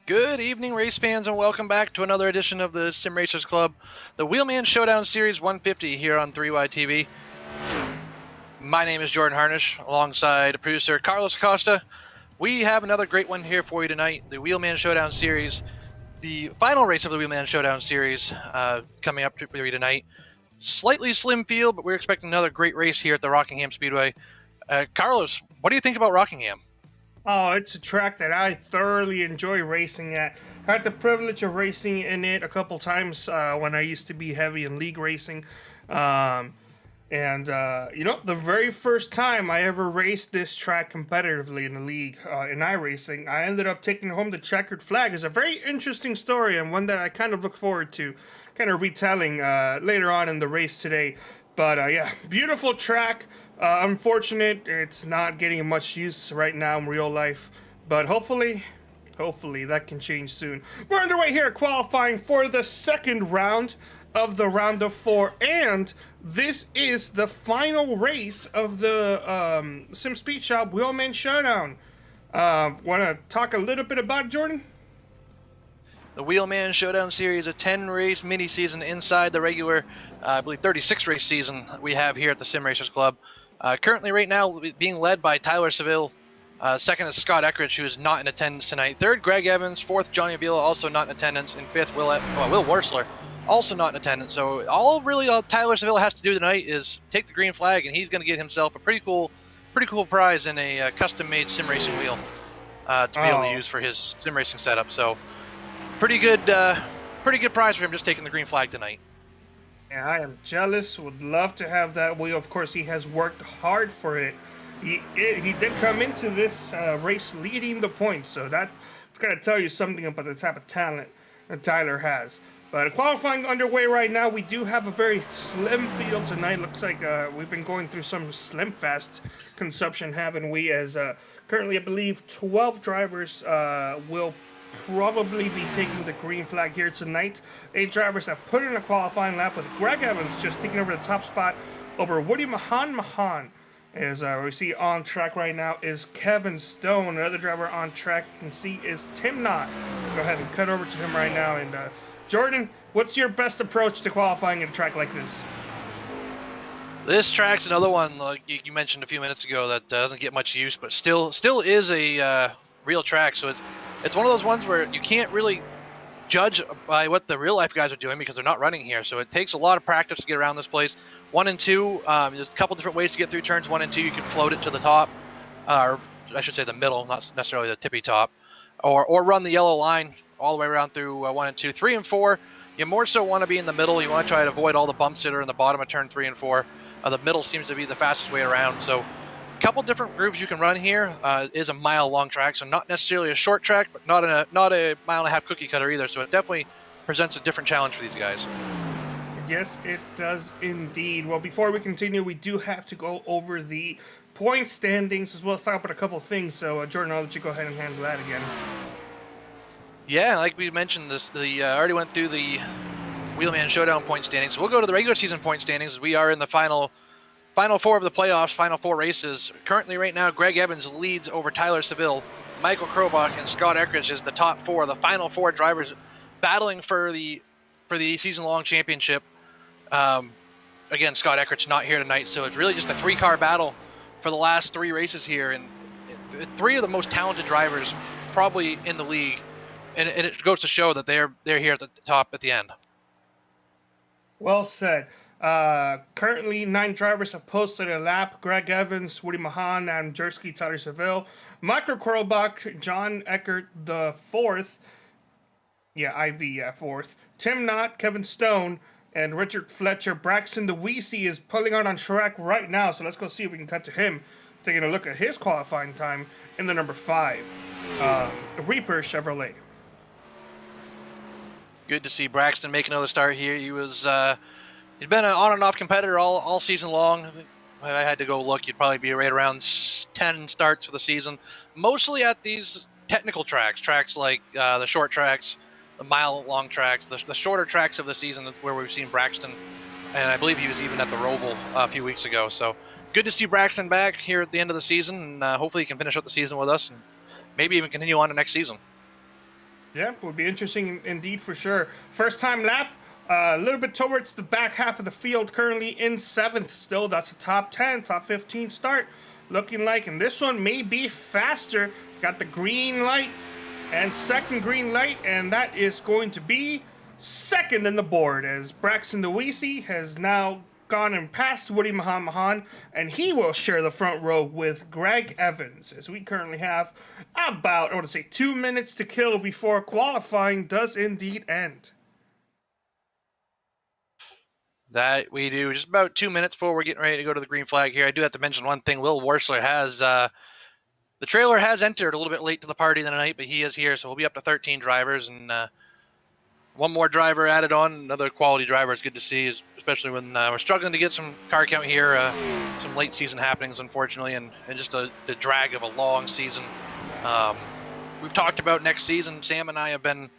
Good evening, race fans, and welcome back to another edition of the Sim Racers Club, the Wheelman Showdown Series 150 here on 3Y TV. My name is Jordan Harnish, alongside producer Carlos Acosta. We have another great one here for you tonight, the Wheelman Showdown Series, the final race of the Wheelman Showdown Series coming up for you tonight. Slightly slim field, but we're expecting another great race here at the Rockingham Speedway. Carlos, what do you think about Rockingham? Oh, it's a track that I thoroughly enjoy racing at. I had the privilege of racing in it a couple times when I used to be heavy in league racing. The very first time I ever raced this track competitively in the league in iRacing, I ended up taking home the checkered flag. It's a very interesting story and one that I kind of look forward to kind of retelling later on in the race today. But beautiful track. Unfortunate, it's not getting much use right now in real life, but hopefully that can change soon. We're underway here qualifying for the second round of the round of four, and this is the final race of the Sim Speed Shop Wheelman Showdown. Want to talk a little bit about it, Jordan? The Wheelman Showdown Series, a 10-race mini-season inside the regular, I believe, 36-race season we have here at the Sim Racers Club. Currently, right now, being led by Tyler Seville. Second is Scott Eckridge, who is not in attendance tonight. Third, Greg Evans. Fourth, Johnny Avila, also not in attendance. And fifth, Will Worsler, also not in attendance. So all Tyler Seville has to do tonight is take the green flag, and he's going to get himself a pretty cool prize in a custom-made sim racing wheel to be able to use for his sim racing setup. So pretty good prize for him just taking the green flag tonight. Yeah, I am jealous. Would love to have that wheel. Of course, he has worked hard for it. He did come into this race leading the points, so that's got to tell you something about the type of talent that Tyler has. But qualifying underway right now. We do have a very slim field tonight. Looks like we've been going through some slim fast consumption, haven't we? As currently, I believe 12 drivers will probably be taking the green flag here tonight. 8 drivers have put in a qualifying lap, with Greg Evans just taking over the top spot over Mahan. As we see on track right now is Kevin Stone. Another driver on track you can see is Tim Knott. Go ahead and cut over to him right now. And Jordan, what's your best approach to qualifying at a track like this? This track's another one, like you mentioned a few minutes ago, that doesn't get much use, but still is a real track. So it's one of those ones where you can't really judge by what the real life guys are doing because they're not running here. So it takes a lot of practice to get around this place. 1 and 2, there's a couple different ways to get through turns. 1 and 2, you can float it to the top, or I should say the middle, not necessarily the tippy top, or run the yellow line all the way around through 1 and 2. 3 and 4, you more so want to be in the middle. You want to try to avoid all the bumps that are in the bottom of turn 3 and 4. The middle seems to be the fastest way around. So a couple different grooves you can run here. It is a mile-long track, so not necessarily a short track, but not a mile-and-a-half cookie cutter either. So it definitely presents a different challenge for these guys. Yes, it does indeed. Well, before we continue, we do have to go over the point standings as well as talk about a couple of things. So, Jordan, I'll let you go ahead and handle that again. Yeah, like we mentioned, I already went through the Wheelman Showdown point standings. So we'll go to the regular season point standings. We are in the final 4 of the playoffs, final 4 races. Currently, right now, Greg Evans leads over Tyler Seville. Michael Krobach and Scott Eckridge is the top 4, the final 4 drivers battling for the season-long championship. Again, Scott Eckridge not here tonight, so it's really just a 3-car battle for the last 3 races here, and 3 of the most talented drivers probably in the league, and it goes to show that they're here at the top at the end. Well said. Currently, 9 drivers have posted a lap. Greg Evans, Woody Mahan, Adam Jersky, Tyler Seville, Michael Krobach, John Eckert, the 4th. Fourth. Tim Knott, Kevin Stone, and Richard Fletcher. Braxton DeWeese is pulling out on track right now, so let's go see if we can cut to him, taking a look at his qualifying time in the number 5, Reaper Chevrolet. Good to see Braxton make another start here. He's been an on and off competitor all season long. I had to go look. You'd probably be right around 10 starts for the season, mostly at these technical tracks like the short tracks, the mile-long tracks, the shorter tracks of the season where we've seen Braxton, and I believe he was even at the Roval a few weeks ago. So good to see Braxton back here at the end of the season, and hopefully he can finish up the season with us and maybe even continue on to next season. Yeah, would be interesting indeed for sure. First time lap, a little bit towards the back half of the field, currently in 7th still. That's a top 10, top 15 start looking like. And this one may be faster. Got the green light and second green light, and that is going to be second in the board as Braxton DeWeese has now gone and passed Woody Mahan, and he will share the front row with Greg Evans, as we currently have about, I want to say, 2 minutes to kill before qualifying does indeed end. That we do. Just about 2 minutes before we're getting ready to go to the green flag here. I do have to mention one thing. Will Worsler has, the trailer has entered a little bit late to the party tonight, but he is here, so we'll be up to 13 drivers, and one more driver added on, another quality driver. It's good to see, especially when we're struggling to get some car count here, some late season happenings, unfortunately, and just the drag of a long season. We've talked about next season. Sam and I have been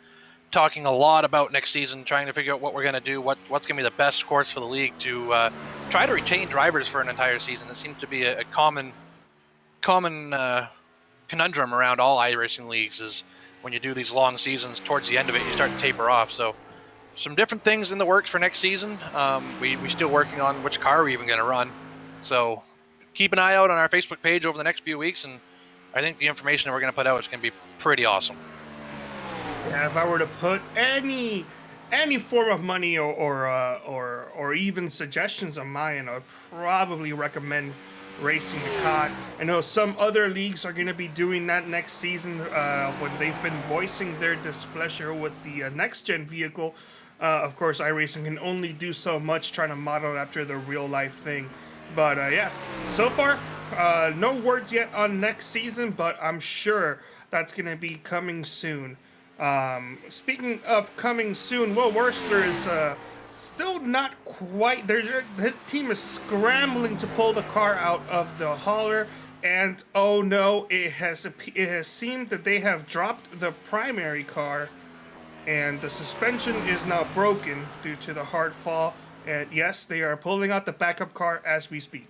talking a lot about next season, trying to figure out what we're going to do, what's going to be the best course for the league to try to retain drivers for an entire season. It seems to be a common conundrum around all iRacing leagues is when you do these long seasons, towards the end of it, you start to taper off. So some different things in the works for next season. We're still working on which car we're even going to run. So keep an eye out on our Facebook page over the next few weeks, and I think the information that we're going to put out is going to be pretty awesome. Yeah, if I were to put any form of money or even suggestions on my end, I would probably recommend racing the COD. I know some other leagues are going to be doing that next season when they've been voicing their displeasure with the next-gen vehicle. Of course, iRacing can only do so much trying to model after the real-life thing. But yeah, so far, no words yet on next season, but I'm sure that's going to be coming soon. Speaking of coming soon, Will Worsler is still not quite there. His team is scrambling to pull the car out of the hauler, and oh no, it has seemed that they have dropped the primary car, and the suspension is now broken due to the hard fall. And yes, they are pulling out the backup car as we speak.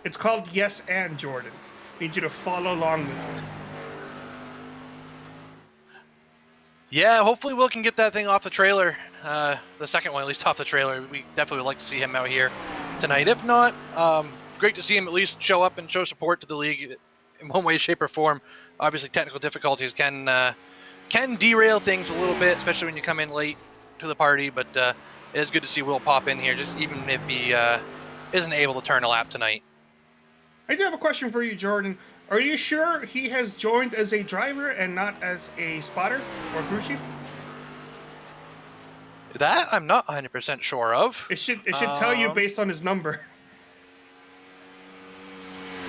It's called Yes and Jordan. Need you to follow along with me. Yeah, hopefully Will can get that thing off the trailer. The second one, at least, off the trailer. We definitely would like to see him out here tonight. If not, great to see him at least show up and show support to the league in one way, shape, or form. Obviously, technical difficulties can derail things a little bit, especially when you come in late to the party. But it is good to see Will pop in here, just even if he isn't able to turn a lap tonight. I do have a question for you, Jordan. Are you sure he has joined as a driver and not as a spotter or crew chief? That I'm not 100% sure of. It should tell you based on his number.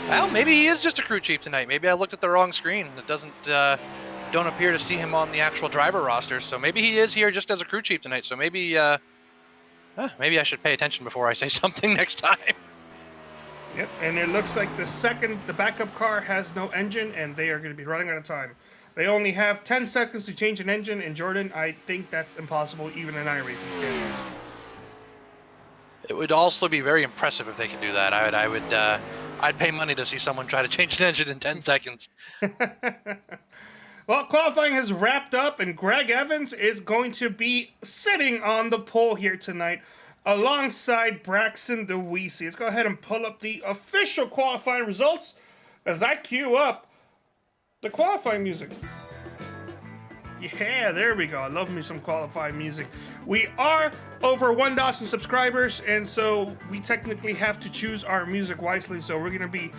Well, maybe he is just a crew chief tonight. Maybe I looked at the wrong screen. It don't appear to see him on the actual driver roster. So maybe he is here just as a crew chief tonight. So maybe maybe I should pay attention before I say something next time. Yep, and it looks like the backup car has no engine, and they are going to be running out of time. They only have 10 seconds to change an engine, and Jordan, I think that's impossible even in iRacing standards. It would also be very impressive if they could do that. I'd pay money to see someone try to change an engine in 10 seconds. Well, qualifying has wrapped up, and Greg Evans is going to be sitting on the pole here tonight, alongside Braxton DeWeese. Let's go ahead and pull up the official qualifying results as I queue up the qualifying music. Yeah, there we go. I love me some qualifying music. We are over 1,000 subscribers, and so we technically have to choose our music wisely. So we're going to be,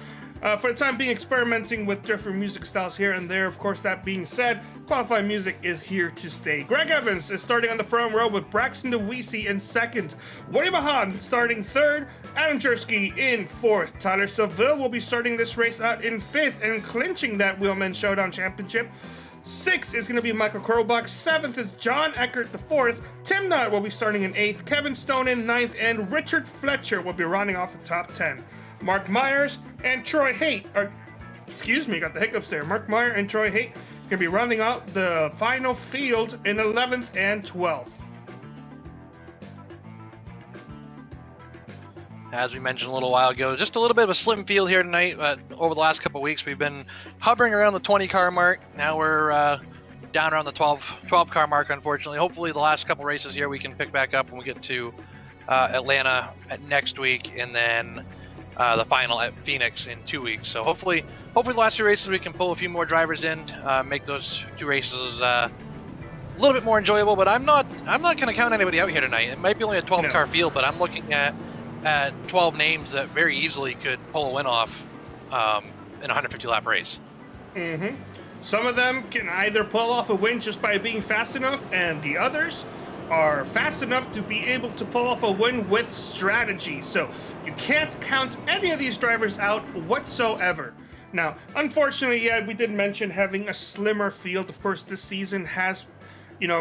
for the time being, experimenting with different music styles here and there. Of course, that being said, qualifying music is here to stay. Greg Evans is starting on the front row with Braxton DeWeese in second. Woody Mahan starting third. Adam Jersky in fourth. Tyler Seville will be starting this race out in fifth and clinching that Wheelman Showdown championship. Sixth is going to be Michael Krobach. Seventh is John Eckert the fourth. Tim Knott will be starting in eighth. Kevin Stone in ninth. And Richard Fletcher will be rounding off the top 10. Marc Meyers and Troy Haydt got the hiccups there. Marc Meyers and Troy Haydt going to be rounding out the final field in 11th and 12th. As we mentioned a little while ago, just a little bit of a slim field here tonight. Over the last couple of weeks, we've been hovering around the 20 car mark. Now we're down around the 12 car mark, unfortunately. Hopefully the last couple races here we can pick back up when we get to Atlanta next week, and then the final at Phoenix in 2 weeks. So hopefully the last 2 races we can pull a few more drivers in, make those 2 races a little bit more enjoyable. But I'm not going to count anybody out here tonight. It might be only a 12 car field, but I'm looking at 12 names that very easily could pull a win off in a 150 lap race. Some of them can either pull off a win just by being fast enough, and the others are fast enough to be able to pull off a win with strategy. So you can't count any of these drivers out whatsoever. Now, unfortunately, yeah, we did mention having a slimmer field. Of course, this season has,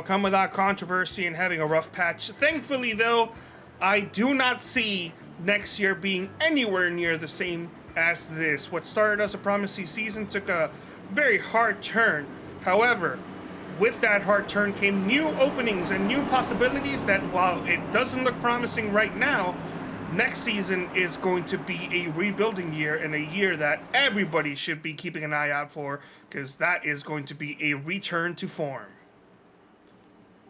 come without controversy and having a rough patch. Thankfully, though, I do not see next year being anywhere near the same as this. What started as a promising season took a very hard turn. However, with that hard turn came new openings and new possibilities that, while it doesn't look promising right now, next season is going to be a rebuilding year, and a year that everybody should be keeping an eye out for, because that is going to be a return to form.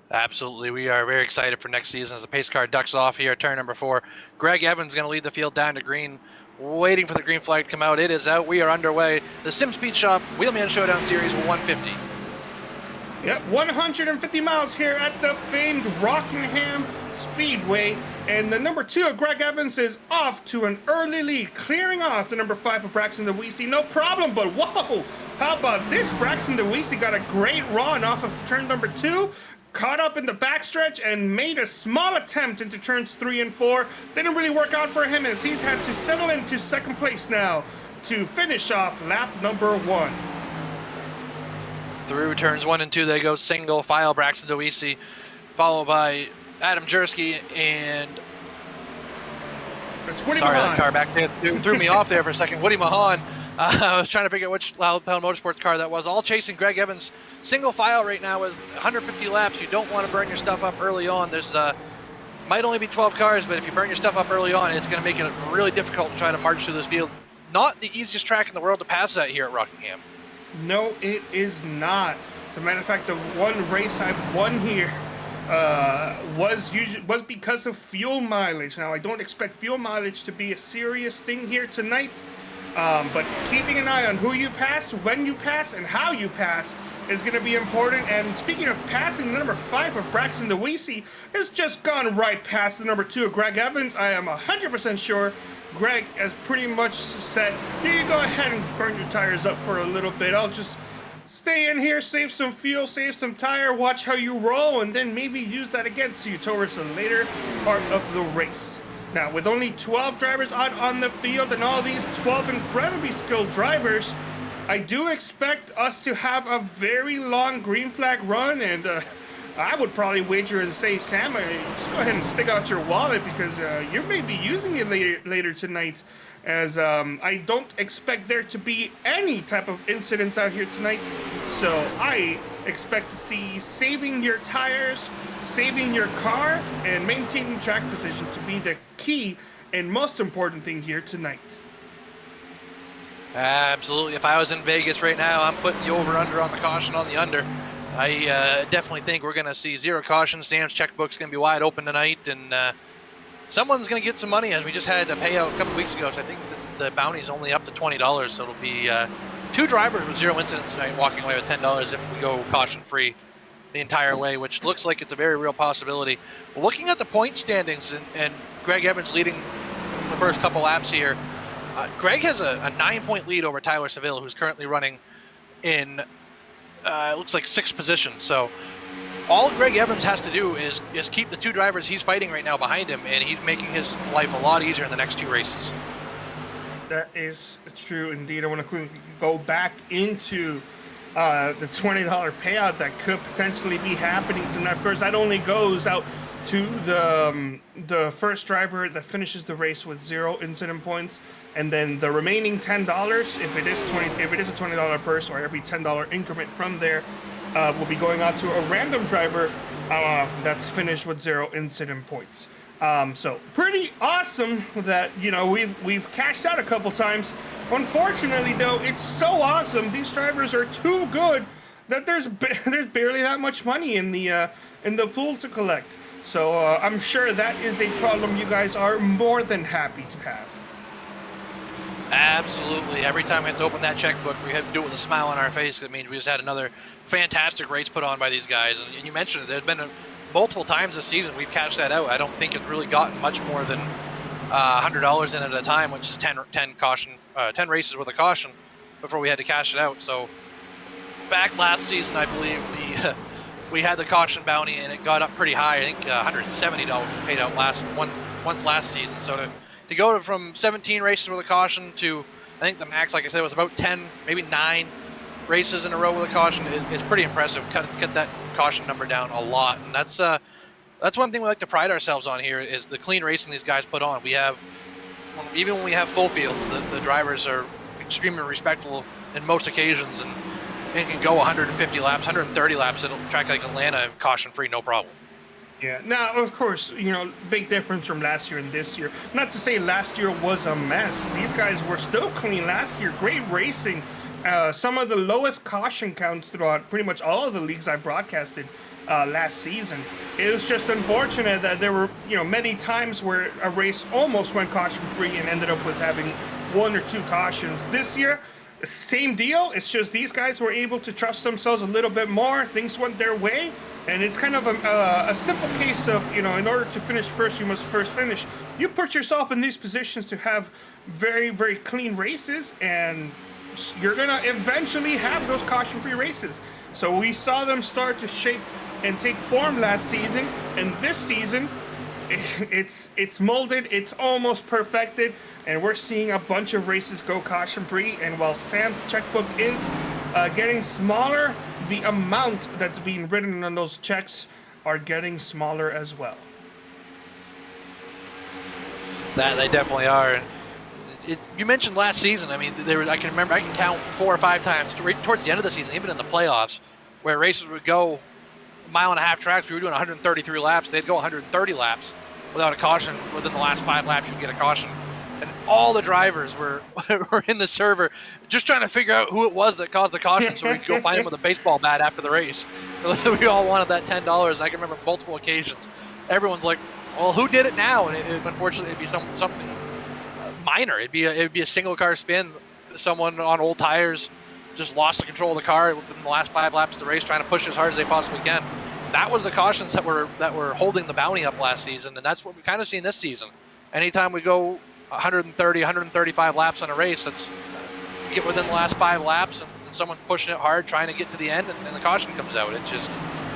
Absolutely. We are very excited for next season as the pace car ducks off here, turn number 4. Greg Evans going to lead the field down to green, waiting for the green flag to come out. It is out. We are underway. The Sim Speed Shop Wheelman Showdown Series 150. Yep, 150 miles here at the famed Rockingham Speedway. And the number 2 of Greg Evans is off to an early lead, clearing off the number 5 of Braxton DeWeese. No problem, but whoa! How about this? Braxton DeWeese got a great run off of turn number 2. Caught up in the backstretch and made a small attempt into turns 3 and 4. Didn't really work out for him, as he's had to settle into second place now to finish off lap number 1. Through turns 1 and 2, they go single file. Braxton DeWeese, followed by Adam Jersky and Woody sorry, Mahan. that car back there threw me off there for a second. Woody Mahan. I was trying to figure out which Loud Pound Motorsports car that was. All chasing Greg Evans. Single file right now is 150 laps. You don't want to burn your stuff up early on. There's might only be 12 cars, but if you burn your stuff up early on, it's going to make it really difficult to try to march through this field. Not the easiest track in the world to pass at here at Rockingham. No, it is not. As a matter of fact, the one race I've won here was because of fuel mileage. Now, I don't expect fuel mileage to be a serious thing here tonight, but keeping an eye on who you pass, when you pass, and how you pass is going to be important. And speaking of passing, the number 5 of Braxton DeWeese has just gone right past the number 2 of Greg Evans. I am 100% sure Greg has pretty much said, you go ahead and burn your tires up for a little bit. I'll just stay in here, save some fuel, save some tire, watch how you roll, and then maybe use that against you towards the later part of the race. Now, with only 12 drivers out on the field and all these 12 incredibly skilled drivers, I do expect us to have a very long green flag run, and I would probably wager and say, Sam, just go ahead and stick out your wallet, because you may be using it later tonight, as I don't expect there to be any type of incidents out here tonight. So I expect to see saving your tires, saving your car, and maintaining track position to be the key and most important thing here tonight. Absolutely. If I was in Vegas right now, I'm putting the over-under on the caution on the under. I definitely think we're going to see 0 caution. Sam's checkbook's going to be wide open tonight, and someone's going to get some money. As we just had a payout a couple weeks ago, so I think the bounty's only up to $20. So it'll be 2 drivers with 0 incidents tonight walking away with $10 if we go caution-free the entire way, which looks like it's a very real possibility. Looking at the point standings and Greg Evans leading the first couple laps here, Greg has a 9-point lead over Tyler Seville, who's currently running in it looks like 6th position. So all Greg Evans has to do is keep the 2 drivers he's fighting right now behind him, and he's making his life a lot easier in the next 2 races. That is true indeed. I want to quickly go back into the $20 payout that could potentially be happening tonight. Of course, that only goes out to the first driver that finishes the race with 0 incident points, and then the remaining $10, if it is a $20 purse, or every $10 increment from there, will be going out to a random driver that's finished with 0 incident points. So pretty awesome that, you know, we've cashed out a couple times. Unfortunately, though, it's so awesome. These drivers are too good that there's barely that much money in the pool to collect. So I'm sure that is a problem you guys are more than happy to have. Absolutely. Every time we have to open that checkbook, we have to do it with a smile on our face. It means we just had another fantastic race put on by these guys. And you mentioned it, there's been multiple times this season we've cashed that out. I don't think it's really gotten much more than $100 in at a time, which is 10 10 races with a caution before we had to cash it out. So back last season, I believe we had the caution bounty and it got up pretty high. I think $170 was paid out once last season. So to go from 17 races with a caution to, I think the max, like I said, was about 10, maybe 9 races in a row with a caution. It's pretty impressive. Cut that caution number down a lot, and that's one thing we like to pride ourselves on here is the clean racing these guys put on. We have, even when we have full fields, the drivers are extremely respectful in most occasions and can go 150 laps, 130 laps at a track like Atlanta caution free, no problem. Yeah. Now, of course, you know, big difference from last year and this year. Not to say last year was a mess. These guys were still clean last year. Great racing. Some of the lowest caution counts throughout pretty much all of the leagues I broadcasted last season. It was just unfortunate that there were, you know, many times where a race almost went caution-free and ended up with having 1 or 2 cautions. This year, same deal. It's just these guys were able to trust themselves a little bit more. Things went their way. And it's kind of a simple case of, you know, in order to finish first, you must first finish. You put yourself in these positions to have very, very clean races, and you're going to eventually have those caution-free races. So we saw them start to shape and take form last season, and this season, it's molded, it's almost perfected, and we're seeing a bunch of races go caution-free. And while Sam's checkbook is getting smaller, the amount that's being written on those checks are getting smaller as well. That they definitely are. You mentioned last season. I mean, I can count 4 or 5 times right towards the end of the season, even in the playoffs, where races would go a mile and a half tracks. We were doing 133 laps. They'd go 130 laps without a caution. Within the last 5 laps, you'd get a caution. And all the drivers were in the server just trying to figure out who it was that caused the caution so we could go find him with a baseball bat after the race. We all wanted that $10. I can remember multiple occasions. Everyone's like, well, who did it now? And unfortunately, it'd be something minor. It'd be a single car spin. Someone on old tires just lost the control of the car in the last 5 laps of the race, trying to push as hard as they possibly can. That was the cautions that were holding the bounty up last season, and that's what we've kind of seen this season. Anytime we go 130, 135 laps on a race, that's get within the last 5 laps and someone pushing it hard, trying to get to the end, and the caution comes out. It's just,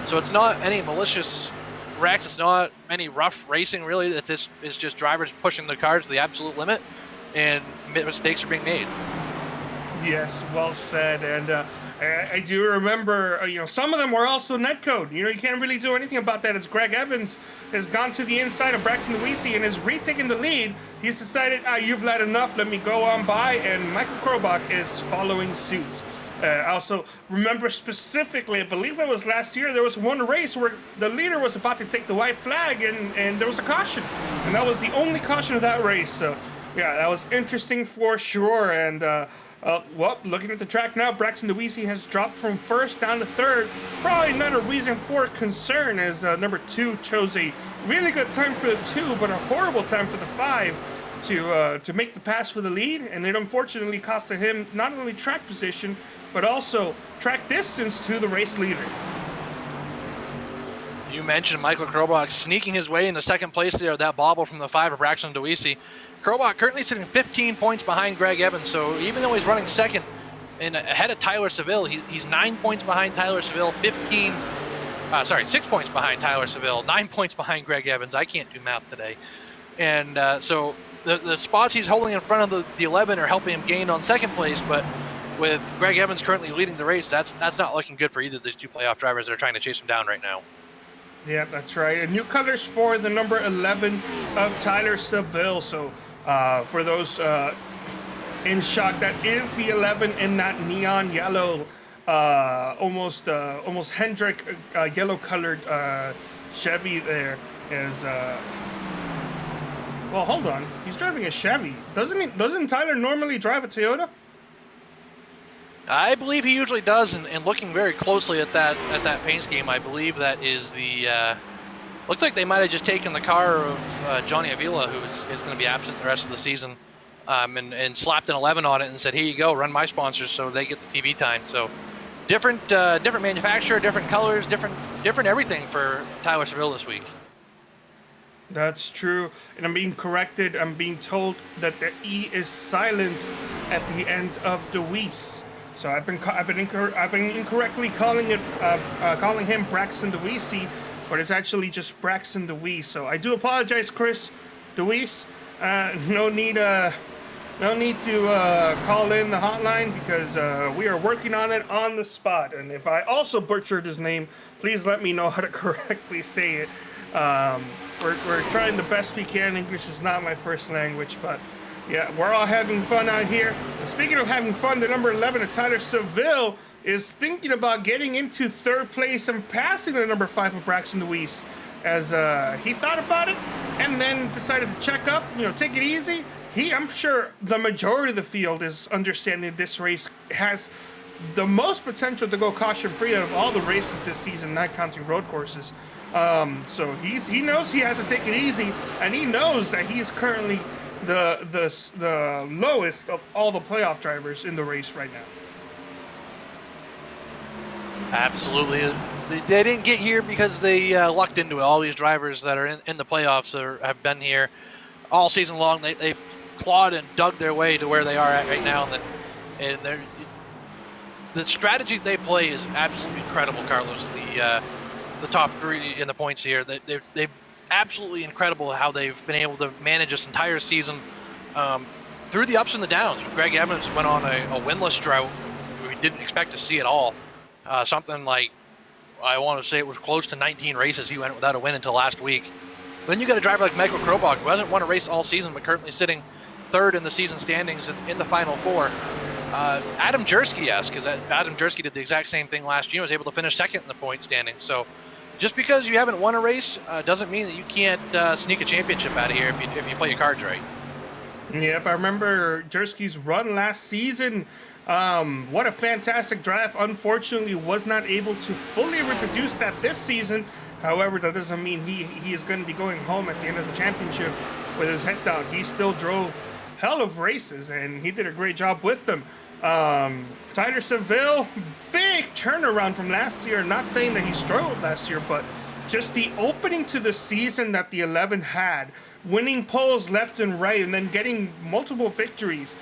so it's not any malicious wrecks. It's not any rough racing, really. It's just drivers pushing the cars to the absolute limit, and mistakes are being made. Yes, well said. And I do remember, you know, some of them were also netcode. You know, you can't really do anything about that, as Greg Evans has gone to the inside of Braxton Deweese and is retaking the lead. He's decided, you've led enough, let me go on by, and Michael Krobach is following suit. I also remember specifically, I believe it was last year, there was one race where the leader was about to take the white flag, and there was a caution. And that was the only caution of that race. So, yeah, that was interesting for sure. And, well, looking at the track now, Braxton Deweese has dropped from 1st down to 3rd. Probably not a reason for concern, as number 2 chose a really good time for the 2, but a horrible time for the 5 to make the pass for the lead. And it unfortunately costed him not only track position, but also track distance to the race leader. You mentioned Michael Krobach sneaking his way into 2nd place there, that bobble from the 5 of Braxton Deweese. Krobach currently sitting 15 points behind Greg Evans, so even though he's running 2nd and ahead of Tyler Seville, he's 9 points behind Tyler Seville, 6 points behind Tyler Seville, 9 points behind Greg Evans. I can't do math today. And so the spots he's holding in front of the 11 are helping him gain on 2nd place, but with Greg Evans currently leading the race, that's not looking good for either of these 2 playoff drivers that are trying to chase him down right now. Yeah, that's right. And new colors for the number 11 of Tyler Seville. So for those in shock, that is the 11 in that neon yellow, almost Hendrick yellow colored Chevy there. Is Well, hold on. He's driving a Chevy. Doesn't Tyler normally drive a Toyota? I believe he usually does, and looking very closely at that paint scheme, I believe that is the. Looks like they might have just taken the car of Johnny Avila, who is going to be absent the rest of the season, and slapped an 11 on it and said, "Here you go, run my sponsors," so they get the TV time. So different manufacturer, different colors, different everything for Tyler Seville this week. That's true, and I'm being corrected. I'm being told that the E is silent at the end of the Weiss. So I've been incorrectly calling him Braxton DeWeese, but it's actually just Braxton DeWeese. So I do apologize, Chris DeWeese. No need to call in the hotline because we are working on it on the spot. And if I also butchered his name, please let me know how to correctly say it. We're trying the best we can. English is not my first language, but yeah, we're all having fun out here. And speaking of having fun, the number 11 of Tyler Seville is thinking about getting into third place and passing the number 5 of Braxton DeWeese, as he thought about it and then decided to check up, take it easy. I'm sure the majority of the field is understanding this race has the most potential to go caution-free out of all the races this season, not counting road courses. So he knows he has to take it easy, and he knows that he's currently the lowest of all the playoff drivers in the race right now. Absolutely. They didn't get here because they lucked into it. All these drivers that are in the playoffs have been here all season long. They've clawed and dug their way to where they are at right now, and the strategy they play is absolutely incredible, Carlos. The top 3 in the points here, they've absolutely incredible how they've been able to manage this entire season through the ups and the downs. Greg Evans went on a winless drought we didn't expect to see at all. Something like, I want to say it was close to 19 races he went without a win until last week. Then you got a driver like Michael Krobach, who hasn't won a race all season, but currently sitting 3rd in the season standings in the final 4. Adam Jersky-esque, because Adam Jersky did the exact same thing last year, was able to finish 2nd in the point standing. So just because you haven't won a race doesn't mean that you can't sneak a championship out of here if you play your cards right. Yep, I remember Jersky's run last season. What a fantastic drive. Unfortunately, was not able to fully reproduce that this season. However, that doesn't mean he is going to be going home at the end of the championship with his head down. He still drove hell of races, and he did a great job with them. Tyler Seville, big turnaround from last year. Not saying that he struggled last year, but just the opening to the season that the 11 had, winning poles left and right, and then getting multiple victories,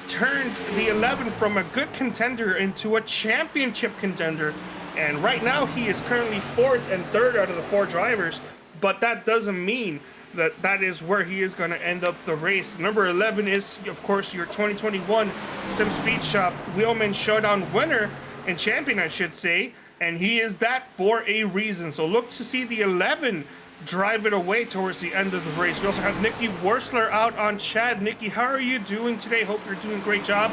turned the 11 from a good contender into a championship contender. And right now he is currently 4th and 3rd out of the 4 drivers, but that doesn't mean that is where he is going to end up the race. Number 11 is, of course, your 2021 Sim Speed Shop Wheelman Showdown winner and champion, I should say, and he is that for a reason. So look to see the 11 drive it away towards the end of the race. We also have Nikki Worsler out on Chad. Nikki, how are you doing today? Hope you're doing a great job.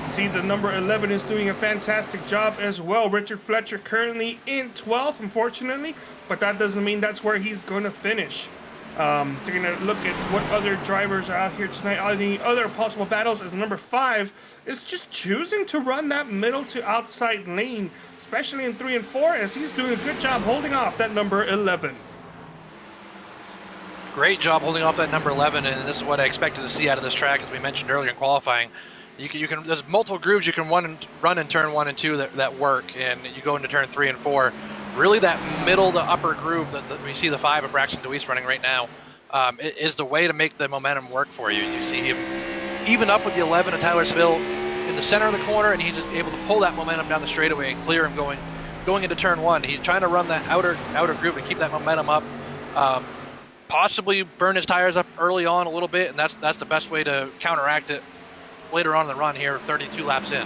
See, the number 11 is doing a fantastic job as well. Richard Fletcher currently in 12th, unfortunately, but that doesn't mean that's where he's going to finish. Taking a look at what other drivers are out here tonight, any other possible battles, as number 5 is just choosing to run that middle to outside lane, especially in 3 and 4, as he's doing a good job holding off that number 11. Great job holding off that number 11, and this is what I expected to see out of this track, as we mentioned earlier in qualifying. You can there's multiple grooves you can run in turn 1 and 2 that work, and you go into turn 3 and 4. Really, that middle to upper groove that we see the 5 of Braxton DeWeese running right now is the way to make the momentum work for you. You see him even up with the 11 of Tyler Seville in the center of the corner, and he's just able to pull that momentum down the straightaway and clear him going into turn 1. He's trying to run that outer groove and keep that momentum up. Possibly burn his tires up early on a little bit, and that's the best way to counteract it later on in the run here, 32 laps in.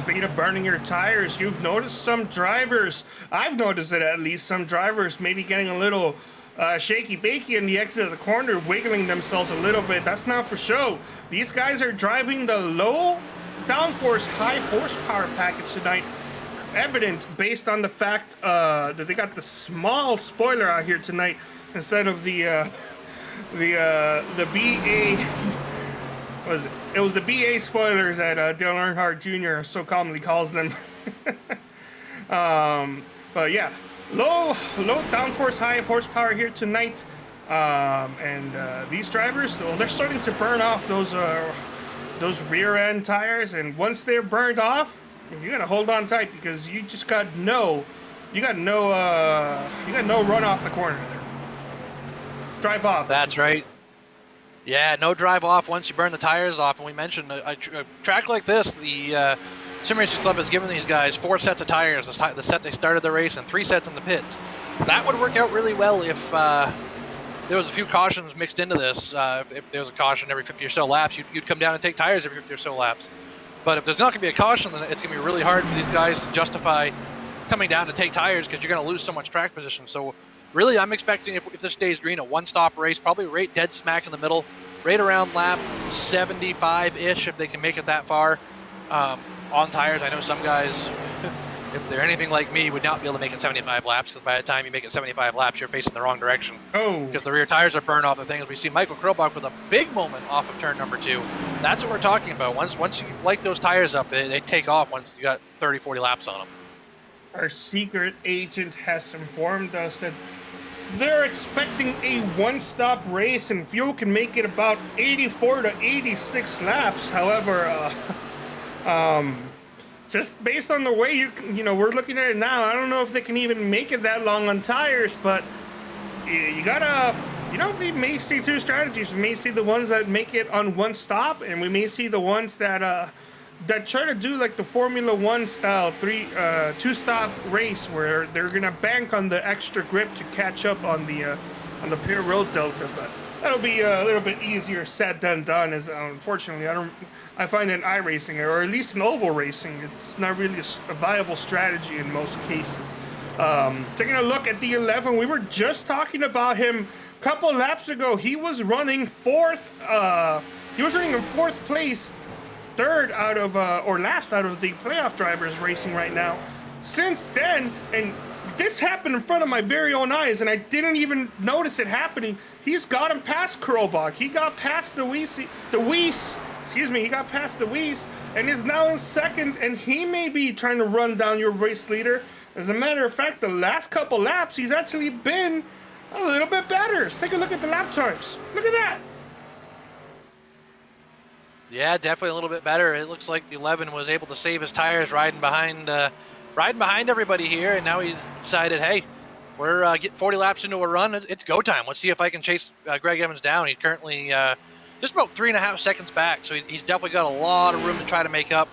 Speaking of burning your tires, you've noticed some drivers, I've noticed it at least, some drivers maybe getting a little shaky-bakey in the exit of the corner, wiggling themselves a little bit. That's not for show. These guys are driving the low downforce, high horsepower package tonight, evident based on the fact that they got the small spoiler out here tonight instead of the the BA what was it? It was the BA spoilers that Dale Earnhardt Jr. so commonly calls them. But yeah, low downforce, high horsepower here tonight, and these drivers, well, they're starting to burn off those rear end tires, and once they're burned off, you gotta hold on tight because you just got no run off the corner there. Drive off. That's right. Yeah, no drive off once you burn the tires off. And we mentioned a track like this, the Sim Racing Club has given these guys 4 sets of tires, the set they started the race and 3 sets in the pits. That would work out really well if there was a few cautions mixed into this. If there was a caution every 50 or so laps, you'd come down and take tires every 50 or so laps. But if there's not going to be a caution, then it's going to be really hard for these guys to justify coming down to take tires because you're going to lose so much track position. So really, I'm expecting if this stays green, a one-stop race, probably right dead smack in the middle, right around lap 75-ish if they can make it that far on tires. I know some guys, if they're anything like me, would not be able to make it 75 laps because by the time you make it 75 laps, you're facing the wrong direction. Oh. Because the rear tires are burned off the things. We see Michael Krillbach with a big moment off of turn number 2. That's what we're talking about. Once you light those tires up, they take off once you got 30, 40 laps on them. Our secret agent has informed us that they're expecting a one-stop race and fuel can make it about 84 to 86 laps. However, just based on the way we're looking at it now, I don't know if they can even make it that long on tires, but you gotta, we may see 2 strategies. We may see the ones that make it on one stop, and we may see the ones that try to do like the Formula 1 style 2-stop race where they're gonna bank on the extra grip to catch up on the pure road delta. But that'll be a little bit easier said than done, as unfortunately I find in iRacing, or at least in oval racing, it's not really a viable strategy in most cases. Taking a look at the 11, we were just talking about him a couple laps ago. He was running fourth. He was running in 4th place, third out of or last out of the playoff drivers racing right now. Since then, and this happened in front of my very own eyes, and I didn't even notice it happening. He's gotten past Krillbach. He got past the Weiss. He got past the Weiss and is now in 2nd, and he may be trying to run down your race leader. As a matter of fact, the last couple laps, he's actually been a little bit better. Let's take a look at the lap times. Look at that. Yeah, definitely a little bit better. It looks like the 11 was able to save his tires riding behind everybody here, and now he's decided, hey, we're getting 40 laps into a run. It's go time. Let's see if I can chase Greg Evans down. He's currently just about 3.5 seconds back, so he's definitely got a lot of room to try to make up.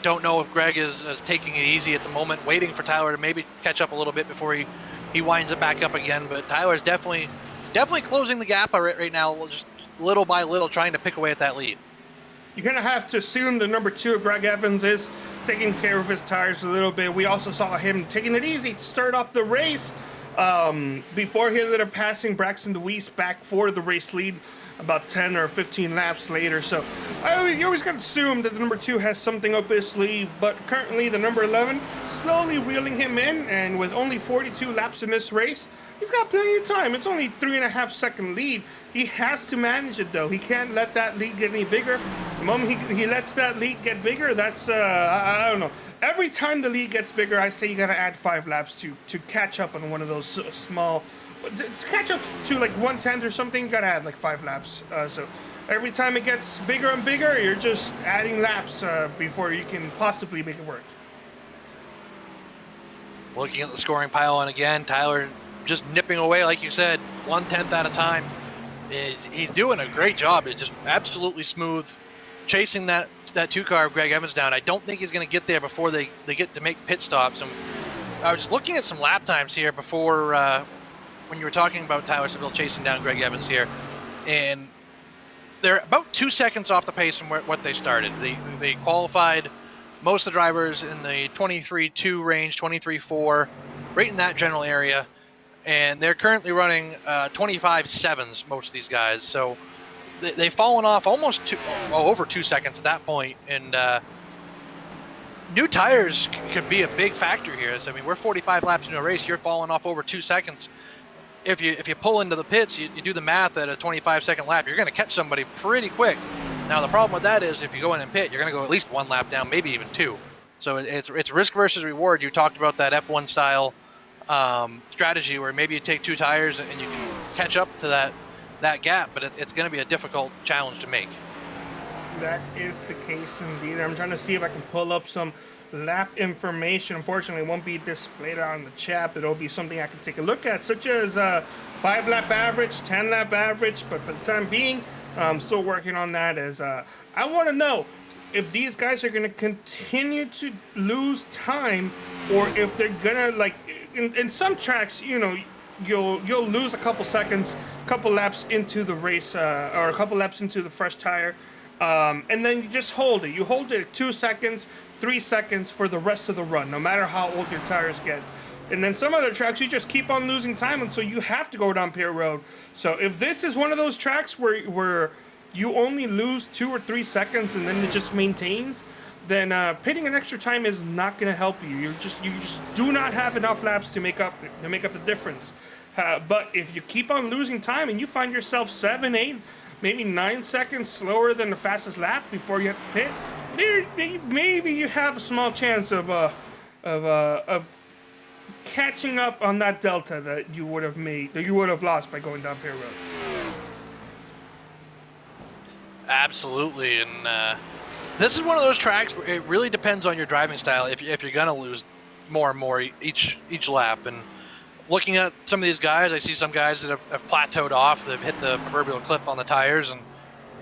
Don't know if Greg is taking it easy at the moment, waiting for Tyler to maybe catch up a little bit before he winds it back up again. But Tyler's definitely closing the gap right now, just little by little, trying to pick away at that lead. You're going to have to assume the number 2, Greg Evans, is taking care of his tires a little bit. We also saw him taking it easy to start off the race before he ended up passing Braxton DeWeese back for the race lead about 10 or 15 laps later. So you always got to assume that the number 2 has something up his sleeve, but currently the number 11 slowly reeling him in, and with only 42 laps in this race, he's got plenty of time. It's only 3.5 second lead. He has to manage it, though. He can't let that lead get any bigger. The moment he lets that lead get bigger, that's, I don't know. Every time the lead gets bigger, I say you got to add 5 laps to catch up on one of those small... To catch up to like 1/10 or something, you got to add like 5 laps. So every time it gets bigger and bigger, you're just adding laps before you can possibly make it work. Looking at the scoring pylon again, Tyler just nipping away, like you said, 1/10 at a time. He's doing a great job. It's just absolutely smooth, chasing that 2-car of Greg Evans down. I don't think he's going to get there before they get to make pit stops. And I was looking at some lap times here before when you were talking about Tyler Seville chasing down Greg Evans here, and they're about 2 seconds off the pace from what they started. They qualified most of the drivers in the 23.2 range, 23.4, right in that general area. And they're currently running 25.7s, most of these guys. So they've fallen off almost over 2 seconds at that point. And new tires could be a big factor here. So, I mean, we're 45 laps into a race. You're falling off over 2 seconds. if you pull into the pits, you do the math at a 25-second lap, you're going to catch somebody pretty quick. Now the problem with that is if you go in and pit, you're going to go at least 1 lap down, maybe even 2. So it's risk versus reward. You talked about that F1 style strategy where maybe you take 2 tires and you can catch up to that gap, but it's going to be a difficult challenge to make. That is the case indeed. I'm trying to see if I can pull up some lap information. Unfortunately, it won't be displayed on the chat, but it'll be something I can take a look at, such as 5-lap average, 10-lap average. But for the time being, I'm still working on that. As I want to know if these guys are going to continue to lose time, or if they're gonna, like, in some tracks, you know, you'll lose a couple seconds, couple laps into the race, or a couple laps into the fresh tire, and then you just hold it. You hold it at 2 seconds, 3 seconds for the rest of the run, no matter how old your tires get. And then some other tracks, you just keep on losing time until you have to go down pit road. So if this is one of those tracks where you only lose 2 or 3 seconds and then it just maintains, then pitting an extra time is not going to help you. You just do not have enough laps to make up the difference. But if you keep on losing time and you find yourself 7, 8, maybe 9 seconds slower than the fastest lap before you have to pit, maybe you have a small chance of catching up on that delta that you would have lost by going down pit road. Absolutely, and this is one of those tracks where it really depends on your driving style if you're gonna lose more and more each lap. And looking at some of these guys, I see some guys that have plateaued off, they've hit the proverbial cliff on the tires, and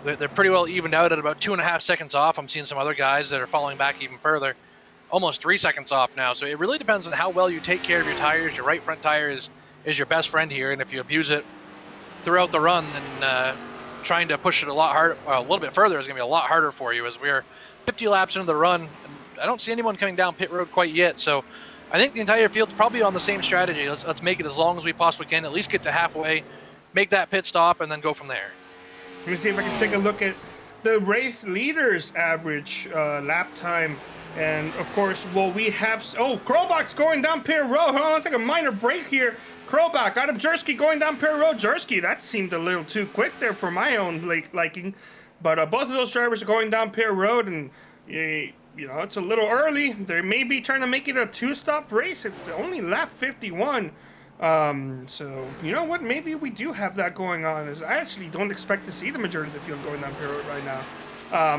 they're pretty well evened out at about 2.5 seconds off. I'm seeing some other guys that are falling back even further, almost 3 seconds off now. So it really depends on how well you take care of your tires. Your right front tire is your best friend here, and if you abuse it throughout the run, then trying to push it a little bit further is going to be a lot harder for you, as we're 50 laps into the run. And I don't see anyone coming down pit road quite yet, so I think the entire field's probably on the same strategy. Let's make it as long as we possibly can, at least get to halfway, make that pit stop, and then go from there. Let me see if I can take a look at the race leader's average lap time. And of course, well, we have, Krobach's going down pit road. Hold on, let's take a minor break here. Krobach, Adam Jersky going down pit road. Jersky, that seemed a little too quick there for my own liking. But both of those drivers are going down pit road, and you know, it's a little early. They may be trying to make it a 2-stop race. It's only lap 51. So you know what? Maybe we do have that going on. As I actually don't expect to see the majority of the field going down pit road right now.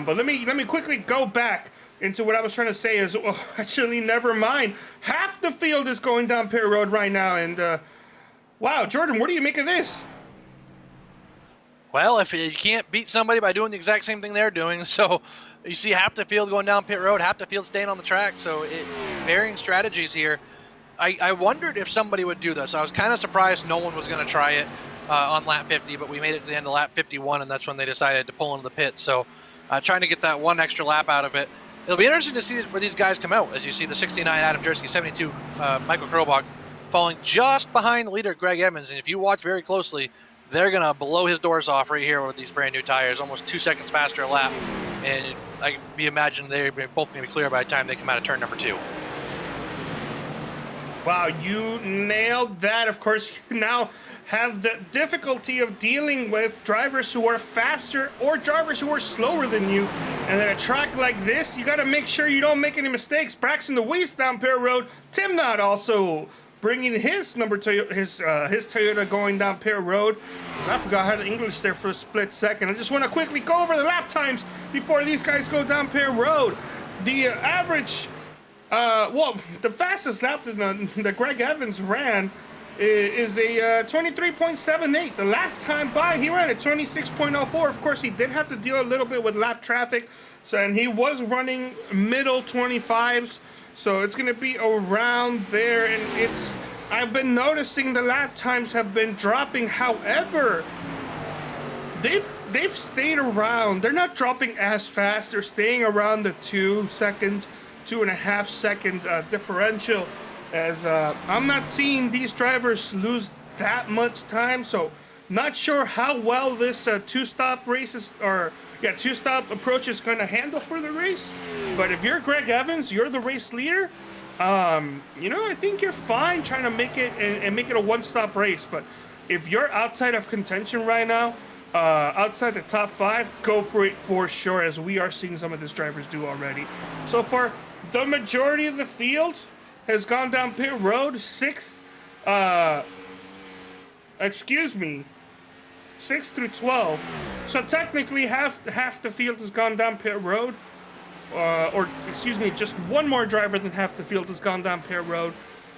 But let me quickly go back into what I was trying to say. Is actually, never mind. Half the field is going down pit road right now, and wow, Jordan, what do you make of this? Well, if you can't beat somebody by doing the exact same thing they're doing, so you see half the field going down pit road, half the field staying on the track. So varying strategies here. I wondered if somebody would do this. I was kind of surprised no one was going to try it on lap 50, but we made it to the end of lap 51, and that's when they decided to pull into the pit. So trying to get that one extra lap out of it. It'll be interesting to see where these guys come out. As you see the 69 Adam Jersky, 72 Michael Krobach falling just behind the leader, Greg Evans. And if you watch very closely, they're going to blow his doors off right here with these brand new tires, almost 2 seconds faster a lap. And I can imagine they're both going to be clear by the time they come out of turn number 2. Wow, you nailed that. Of course, you now have the difficulty of dealing with drivers who are faster or drivers who are slower than you. And at a track like this, you got to make sure you don't make any mistakes. Braxton DeWeese down pit road. Tim Knott also bringing his Toyota going down pit road. I forgot how to English there for a split second. I just want to quickly go over the lap times before these guys go down pit road. The average, the fastest lap that Greg Evans ran is a 23.78. The last time by, he ran at 26.04. Of course, he did have to deal a little bit with lap traffic, and he was running middle 25s. So it's going to be around there, and I've been noticing the lap times have been dropping. However, they've stayed around. They're not dropping as fast. They're staying around the 2.5 second differential. As I'm not seeing these drivers lose that much time, so not sure how well this two-stop approach is going to handle for the race. But if you're Greg Evans, you're the race leader. I think you're fine trying to make it and make it a one-stop race. But if you're outside of contention right now, outside the top 5, go for it for sure, as we are seeing some of these drivers do already. So far, the majority of the field has gone down pit road. 6th through 12. So technically, half the field has gone down pit road. Just one more driver than half the field has gone down pit road.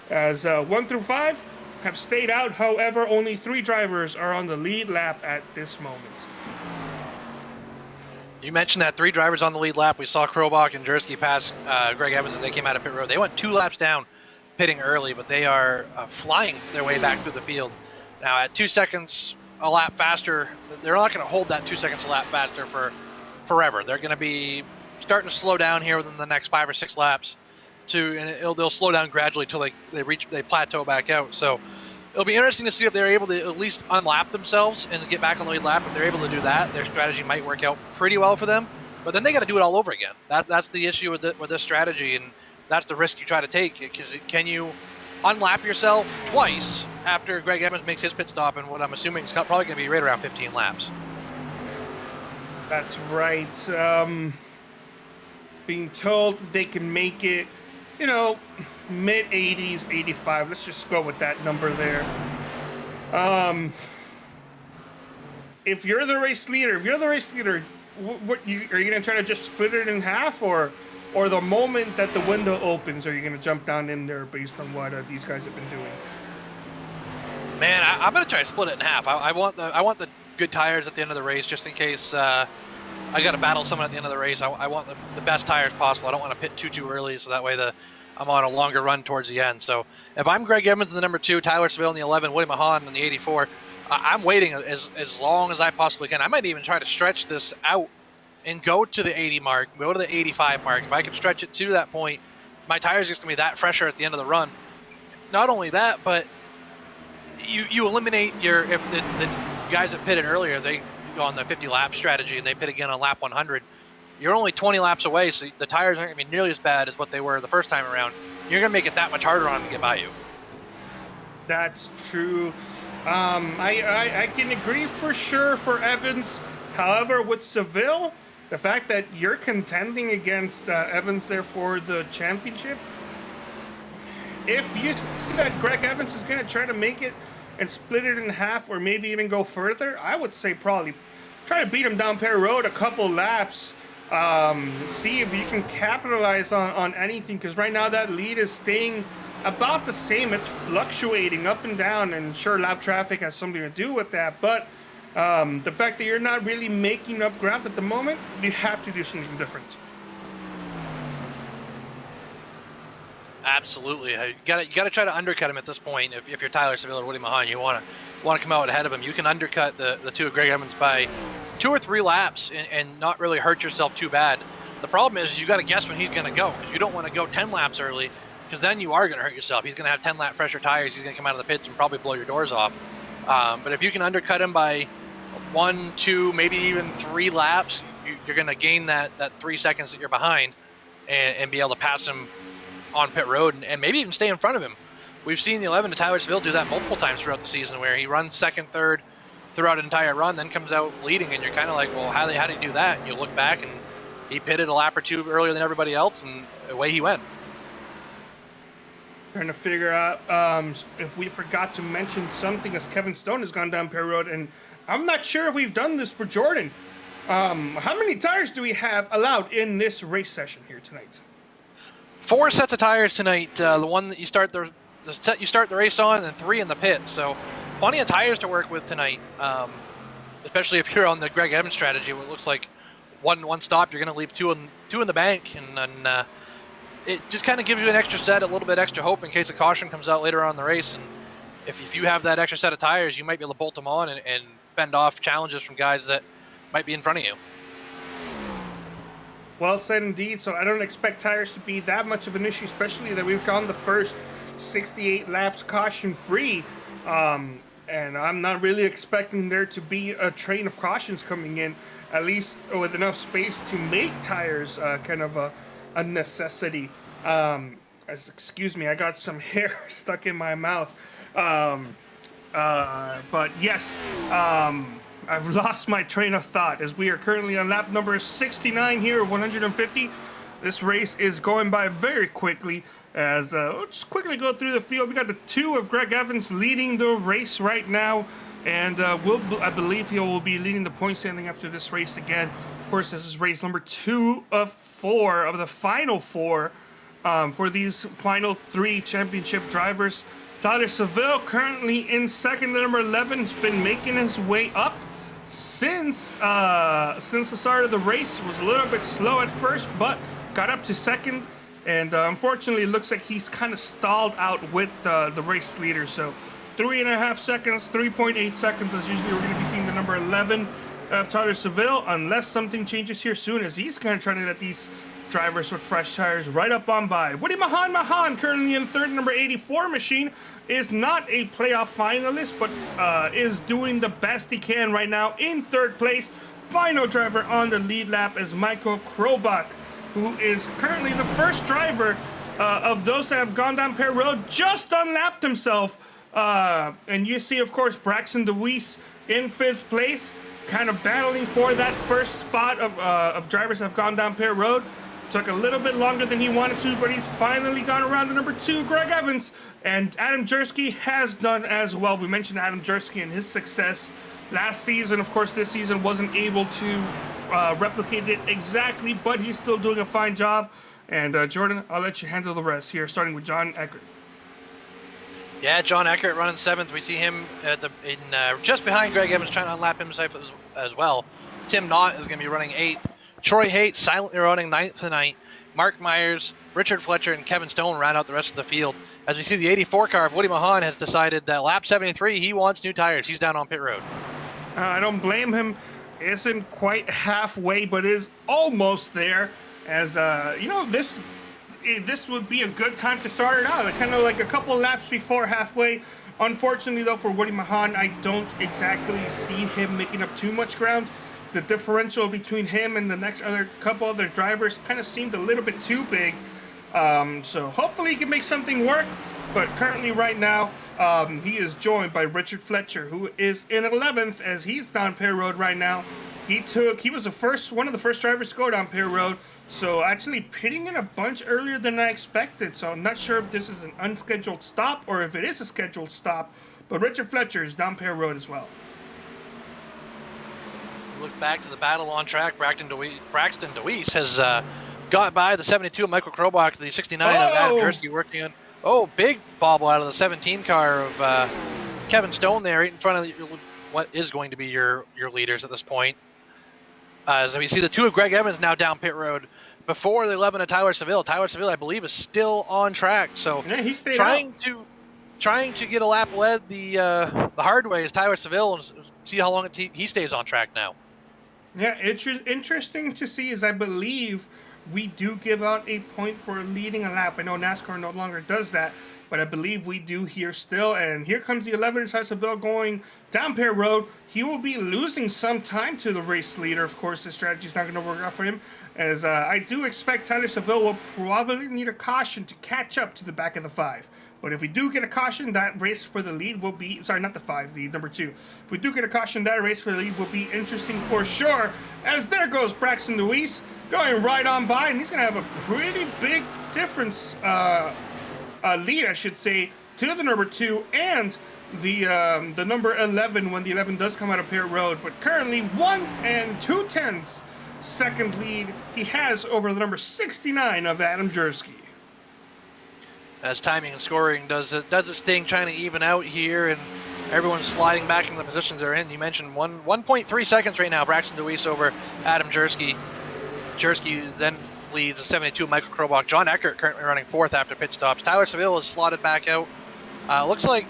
As 1 through 5 have stayed out. However, only 3 drivers are on the lead lap at this moment. You mentioned that 3 drivers on the lead lap. We saw Krobach and Jersky pass Greg Evans as they came out of pit road. They went 2 laps down, pitting early, but they are flying their way back through the field. Now, at 2 seconds a lap faster, they're not going to hold that 2 seconds a lap faster for forever. They're going to be starting to slow down here within the next 5 or 6 laps, they'll slow down gradually till they plateau back out. So it'll be interesting to see if they're able to at least unlap themselves and get back on the lead lap. If they're able to do that, their strategy might work out pretty well for them. But then they got to do it all over again. That's the issue with this strategy, and that's the risk you try to take. Because can you unlap yourself twice after Greg Evans makes his pit stop, and what I'm assuming is probably going to be right around 15 laps. That's right. Being told they can make it, mid 80s, 85. Let's just go with that number there. If you're the race leader, what are you going to try to just split it in half, or the moment that the window opens, are you going to jump down in there based on what these guys have been doing? Man, I'm going to try to split it in half. I want the good tires at the end of the race, just in case I got to battle someone at the end of the race. I want the best tires possible. I don't want to pit too early, so that way I'm on a longer run towards the end. So if I'm Greg Evans in the number 2, Tyler Seville in the 11, Woody Mahan in the 84, I'm waiting as long as I possibly can. I might even try to stretch this out and go to the 80 mark, go to the 85 mark. If I can stretch it to that point, my tires are just going to be that fresher at the end of the run. Not only that, but you eliminate if the guys that pitted earlier, they go on the 50 lap strategy and they pit again on lap 100. You're only 20 laps away, so the tires aren't going to be nearly as bad as what they were the first time around. You're going to make it that much harder on them to get by you. That's true. I can agree for sure for Evans. However, with Seville, the fact that you're contending against Evans there for the championship, if you see that Greg Evans is going to try to make it and split it in half, or maybe even go further, I would say probably try to beat him down pit road a couple laps. See if you can capitalize on anything, because right now that lead is staying about the same. It's fluctuating up and down, and sure, lap traffic has something to do with that, but the fact that you're not really making up ground at the moment, you have to do something different. Absolutely, you got to try to undercut him at this point. If you're Tyler Seville or Woody Mahan, you want to come out ahead of him. You can undercut the 2 of Greg Evans by 2 or 3 laps and not really hurt yourself too bad. The problem is you got to guess when he's going to go, because you don't want to go 10 laps early, because then you are going to hurt yourself. He's going to have 10 lap fresher tires. He's going to come out of the pits and probably blow your doors off. But if you can undercut him by 1, 2, maybe even 3 laps, you're going to gain that 3 seconds that you're behind and be able to pass him on pit road and maybe even stay in front of him. We've seen the 11 to Tyler Seville do that multiple times throughout the season, where he runs second, third throughout an entire run, then comes out leading, and you're kind of like, well, how did he do that? And you look back, and he pitted a lap or 2 earlier than everybody else, and away he went. Trying to figure out if we forgot to mention something, as Kevin Stone has gone down pit road, and I'm not sure if we've done this for Jordan. How many tires do we have allowed in this race session here tonight? 4 sets of tires tonight. The one that you start the set you start the race on, and 3 in the pit. So plenty of tires to work with tonight. Especially if you're on the Greg Evans strategy, where it looks like one stop, you're going to leave two in the bank, and then it just kind of gives you an extra set, a little bit extra hope in case a caution comes out later on in the race. And if you have that extra set of tires, you might be able to bolt them on and fend off challenges from guys that might be in front of you. Well said indeed. So I don't expect tires to be that much of an issue, especially that we've gone the first 68 laps caution free. And I'm not really expecting there to be a train of cautions coming in, at least with enough space to make tires kind of a necessity. Excuse me, I got some hair stuck in my mouth. But yes, I've lost my train of thought as we are currently on lap number 69 here of 150. This race is going by very quickly as we'll just quickly go through the field. We got the 2 of Greg Evans leading the race right now, and I believe he will be leading the point standing after this race again. Of course, this is race number 2 of 4 of the final 4 for these final 3 championship drivers. Tyler Seville currently in second. The number 11 has been making his way up since the start of the race. Was a little bit slow at first, but got up to second. And unfortunately, it looks like he's kind of stalled out with the race leader. So 3.5 seconds, 3.8 seconds is usually we're going to be seeing the number 11 of Tyler Seville, unless something changes here soon, as he's kind of trying to let these drivers with fresh tires right up on by. Woody Mahan currently in third. Number 84 machine is not a playoff finalist, but is doing the best he can right now in third place. Final driver on the lead lap is Michael Krobach, who is currently the first driver of those that have gone down pit road, just unlapped himself. And you see, of course, Braxton DeWeese in 5th place, kind of battling for that first spot of drivers that have gone down pit road. Took a little bit longer than he wanted to, but he's finally gone around to number 2, Greg Evans. And Adam Jersky has done as well. We mentioned Adam Jersky and his success last season. Of course, this season wasn't able to replicate it exactly, but he's still doing a fine job. And Jordan, I'll let you handle the rest here, starting with John Eckert. Yeah, John Eckert running 7th. We see him just behind Greg Evans, trying to unlap himself as well. Tim Knott is going to be running 8th. Troy Haydt silently running 9th tonight. Marc Meyers, Richard Fletcher, and Kevin Stone round out the rest of the field. As we see, the 84 car of Woody Mahan has decided that lap 73, he wants new tires. He's down on pit road. I don't blame him. Isn't quite halfway, but is almost there. As this would be a good time to start it out. Kind of like a couple laps before halfway. Unfortunately, though, for Woody Mahan, I don't exactly see him making up too much ground. The differential between him and the next couple other drivers kind of seemed a little bit too big. So hopefully he can make something work. But currently right now, he is joined by Richard Fletcher, who is in 11th as he's down pit road right now. He was one of the first drivers to go down pit road. So actually pitting in a bunch earlier than I expected. So I'm not sure if this is an unscheduled stop or if it is a scheduled stop. But Richard Fletcher is down pit road as well. Look back to the battle on track. Braxton DeWeese has got by the 72 of Michael Krobach, the 69 of Adam Jersky working on. Oh, big bobble out of the 17 car of Kevin Stone there, right in front of what is going to be your leaders at this point. So we see the 2 of Greg Evans now down pit road before the 11 of Tyler Seville. Tyler Seville, I believe, is still on track. So yeah, he stayed trying to get a lap led the hard way is Tyler Seville, and see how long he stays on track now. Yeah, it's interesting to see, as I believe we do give out a point for leading a lap. I know NASCAR no longer does that, but I believe we do here still. And here comes the 11 Tyler Seville going down pit road. He will be losing some time to the race leader. Of course, this strategy is not going to work out for him, as I do expect Tyler Seville will probably need a caution to catch up to the back of the 5. But if we do get a caution, that race for the lead will be... Sorry, not the 5, the number 2. If we do get a caution, that race for the lead will be interesting for sure. As there goes Braxton DeWeese, going right on by, and he's going to have a pretty big difference, lead, I should say, to the number 2 and the number 11 when the 11 does come out of pit road. But currently 1 2/10 second lead he has over the number 69 of Adam Jersky. As timing and scoring does its thing, trying to even out here, and everyone's sliding back into the positions they're in. You mentioned 1.3 seconds right now, Braxton DeWeese over Adam Jersky. Jersky then leads the 72 Michael Krobach. John Eckert currently running 4th after pit stops. Tyler Seville is slotted back out. Looks like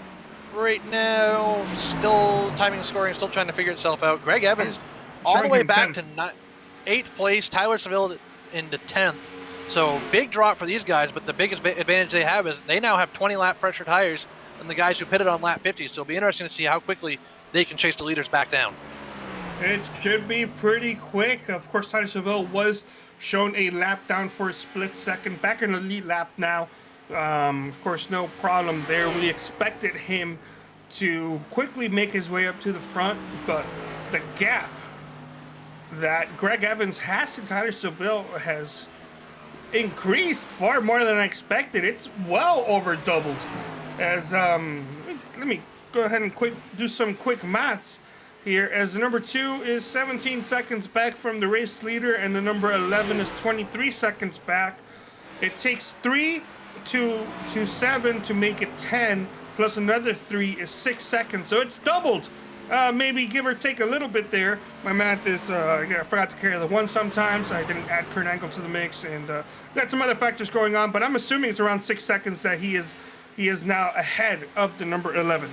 right now, still timing and scoring, still trying to figure itself out. Greg Evans all the way back 10th. To 8th place. Tyler Seville into 10th. So big drop for these guys, but the biggest advantage they have is they now have 20 lap pressure tires than the guys who pitted on lap 50. So it'll be interesting to see how quickly they can chase the leaders back down. It should be pretty quick. Of course, Tyler Seville was shown a lap down for a split second. Back in the lead lap now. Of course, no problem there. We expected him to quickly make his way up to the front, but the gap that Greg Evans has to Tyler Seville has increased far more than I expected. It's well over doubled. As let me go ahead and do some quick maths here. As the number 2 is 17 seconds back from the race leader, and the number 11 is 23 seconds back. It takes 3 to 7 to make it 10, plus another 3 is 6 seconds. So it's doubled. Maybe give or take a little bit there. My math is, I forgot to carry the 1 sometimes. I didn't add current angle to the mix, and got some other factors going on, but I'm assuming it's around 6 seconds that he is now ahead of the number 11.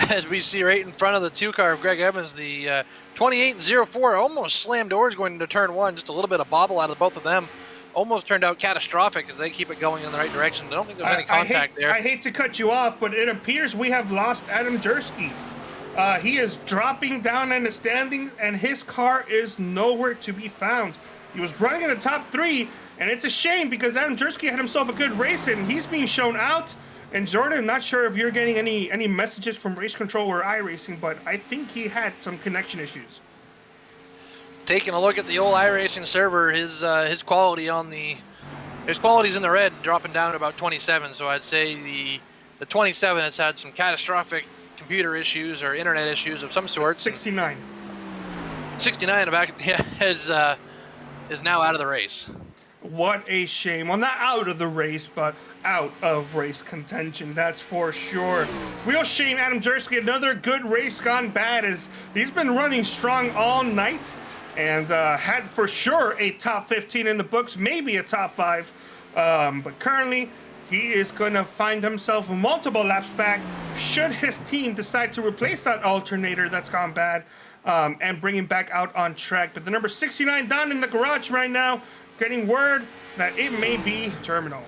As we see right in front of the 2 car of Greg Evans, the 28.04 almost slammed doors going into turn 1. Just a little bit of bobble out of both of them. Almost turned out catastrophic as they keep it going in the right direction. I don't think there's any contact there. I hate to cut you off, but it appears we have lost Adam Jersky. He is dropping down in the standings, and his car is nowhere to be found. He was running in the top 3, and it's a shame because Adam Jersky had himself a good race, and he's being shown out. And Jordan, not sure if you're getting any messages from Race Control or iRacing, but I think he had some connection issues. Taking a look at the old iRacing server, his quality his quality's in the red, dropping down to about 27. So I'd say the 27 has had some catastrophic computer issues or internet issues of some sort. 69. 69 is now out of the race. What a shame. Well, not out of the race, but out of race contention, that's for sure. Real shame, Adam Jersky. Another good race gone bad, as he's been running strong all night and had for sure a top 15 in the books, maybe a top 5. But currently, he is going to find himself multiple laps back should his team decide to replace that alternator that's gone bad and bring him back out on track. But the number 69 down in the garage right now, getting word that it may be terminal.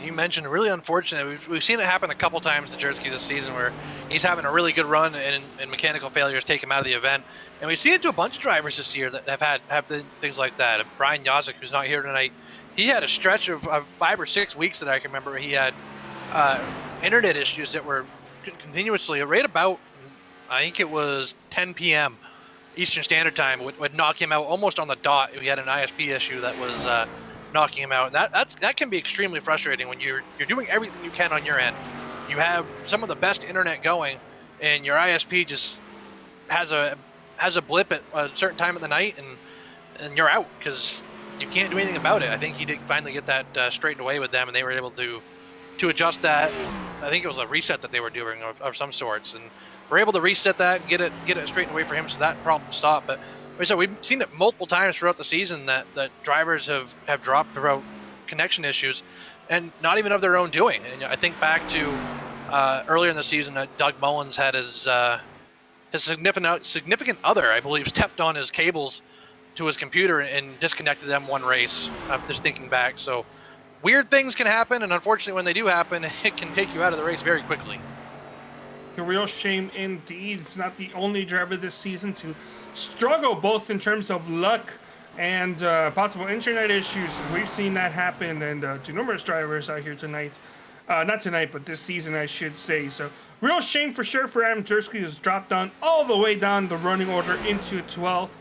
You mentioned really unfortunate. We've seen it happen a couple times to Jersky this season where he's having a really good run and mechanical failures take him out of the event. And we've seen it to a bunch of drivers this year that have things like that. Brian Yazik, who's not here tonight, he had a stretch of 5 or 6 weeks that I can remember. He had internet issues that were continuously right about, I think it was 10 p.m. Eastern Standard Time would knock him out almost on the dot. He had an ISP issue that was knocking him out. That can be extremely frustrating when you're doing everything you can on your end. You have some of the best internet going, and your ISP just has a blip at a certain time of the night, and you're out because you can't do anything about it. I think he did finally get that straightened away with them, and they were able to adjust that. I think it was a reset that they were doing of some sorts, and we're able to reset that and get it straightened away for him, so that problem stopped. But like I said, we've seen it multiple times throughout the season that drivers have dropped throughout connection issues, and not even of their own doing. And I think back to earlier in the season, Doug Mullins had his significant other, I believe, stepped on his cables to his computer and disconnected them one race. I'm just thinking back. So weird things can happen, and unfortunately when they do happen, it can take you out of the race very quickly. A real shame indeed. He's not the only driver this season to struggle both in terms of luck and possible internet issues. We've seen that happen, and to numerous drivers out here tonight. Not tonight, but this season, I should say. So, real shame for sure for Adam Jersky, who's dropped down all the way down the running order into 12th.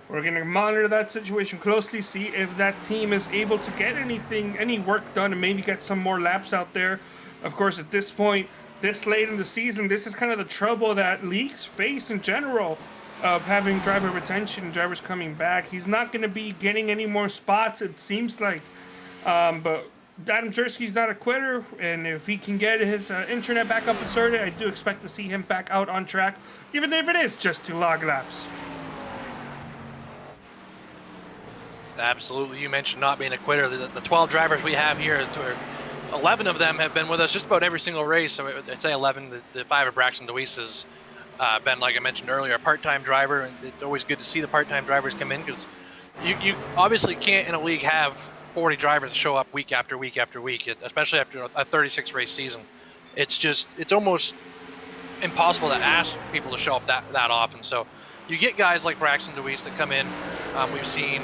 We're going to monitor that situation closely, see if that team is able to get any work done, and maybe get some more laps out there. Of course, at this point, this late in the season, this is kind of the trouble that leagues face in general of having driver retention and drivers coming back. He's not going to be getting any more spots, it seems like. But Adam Jersky's not a quitter, and if he can get his internet back up and started, I do expect to see him back out on track, even if it is just to log laps. Absolutely. You mentioned not being a quitter. The 12 drivers we have here, 11 of them have been with us just about every single race. So I'd say 11. The 5 of Braxton DeWeese has been, like I mentioned earlier, a part-time driver. And it's always good to see the part-time drivers come in, because you obviously can't in a league have 40 drivers show up week after week after week, especially after a 36 race season. It's almost impossible to ask people to show up that often. So you get guys like Braxton DeWeese that come in. We've seen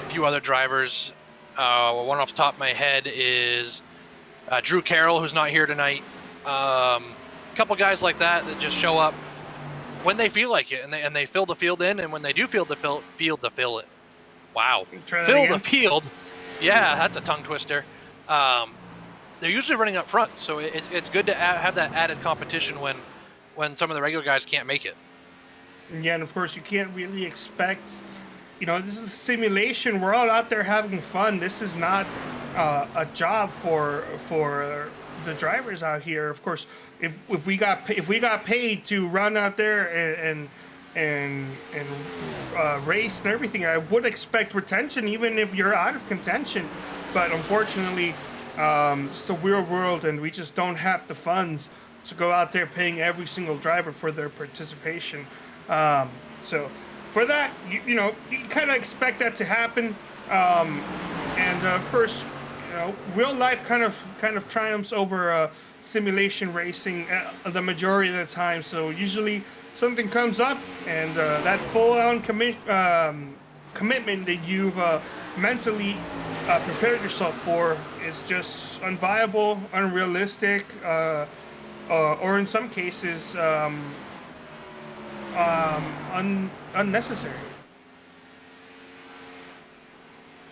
a few other drivers. One off the top of my head is Drew Carroll, who's not here tonight. A couple guys like that just show up when they feel like it, and they fill the field in, and when they do fill the field to fill it. Wow. Fill the field. Yeah, that's a tongue twister. They're usually running up front, so it's good to have that added competition when some of the regular guys can't make it. Yeah, and of course you can't really expect, this is a simulation. We're all out there having fun. This is not a job for the drivers out here. Of course, if we got paid to run out there and race and everything, I would expect retention even if you're out of contention. But unfortunately, it's the real world, and we just don't have the funds to go out there paying every single driver for their participation. So for that, you kind of expect that to happen. And of course, real life kind of triumphs over simulation racing the majority of the time. So usually something comes up, and that full-on commitment that you've mentally prepared yourself for is just unviable, unrealistic, or in some cases unnecessary.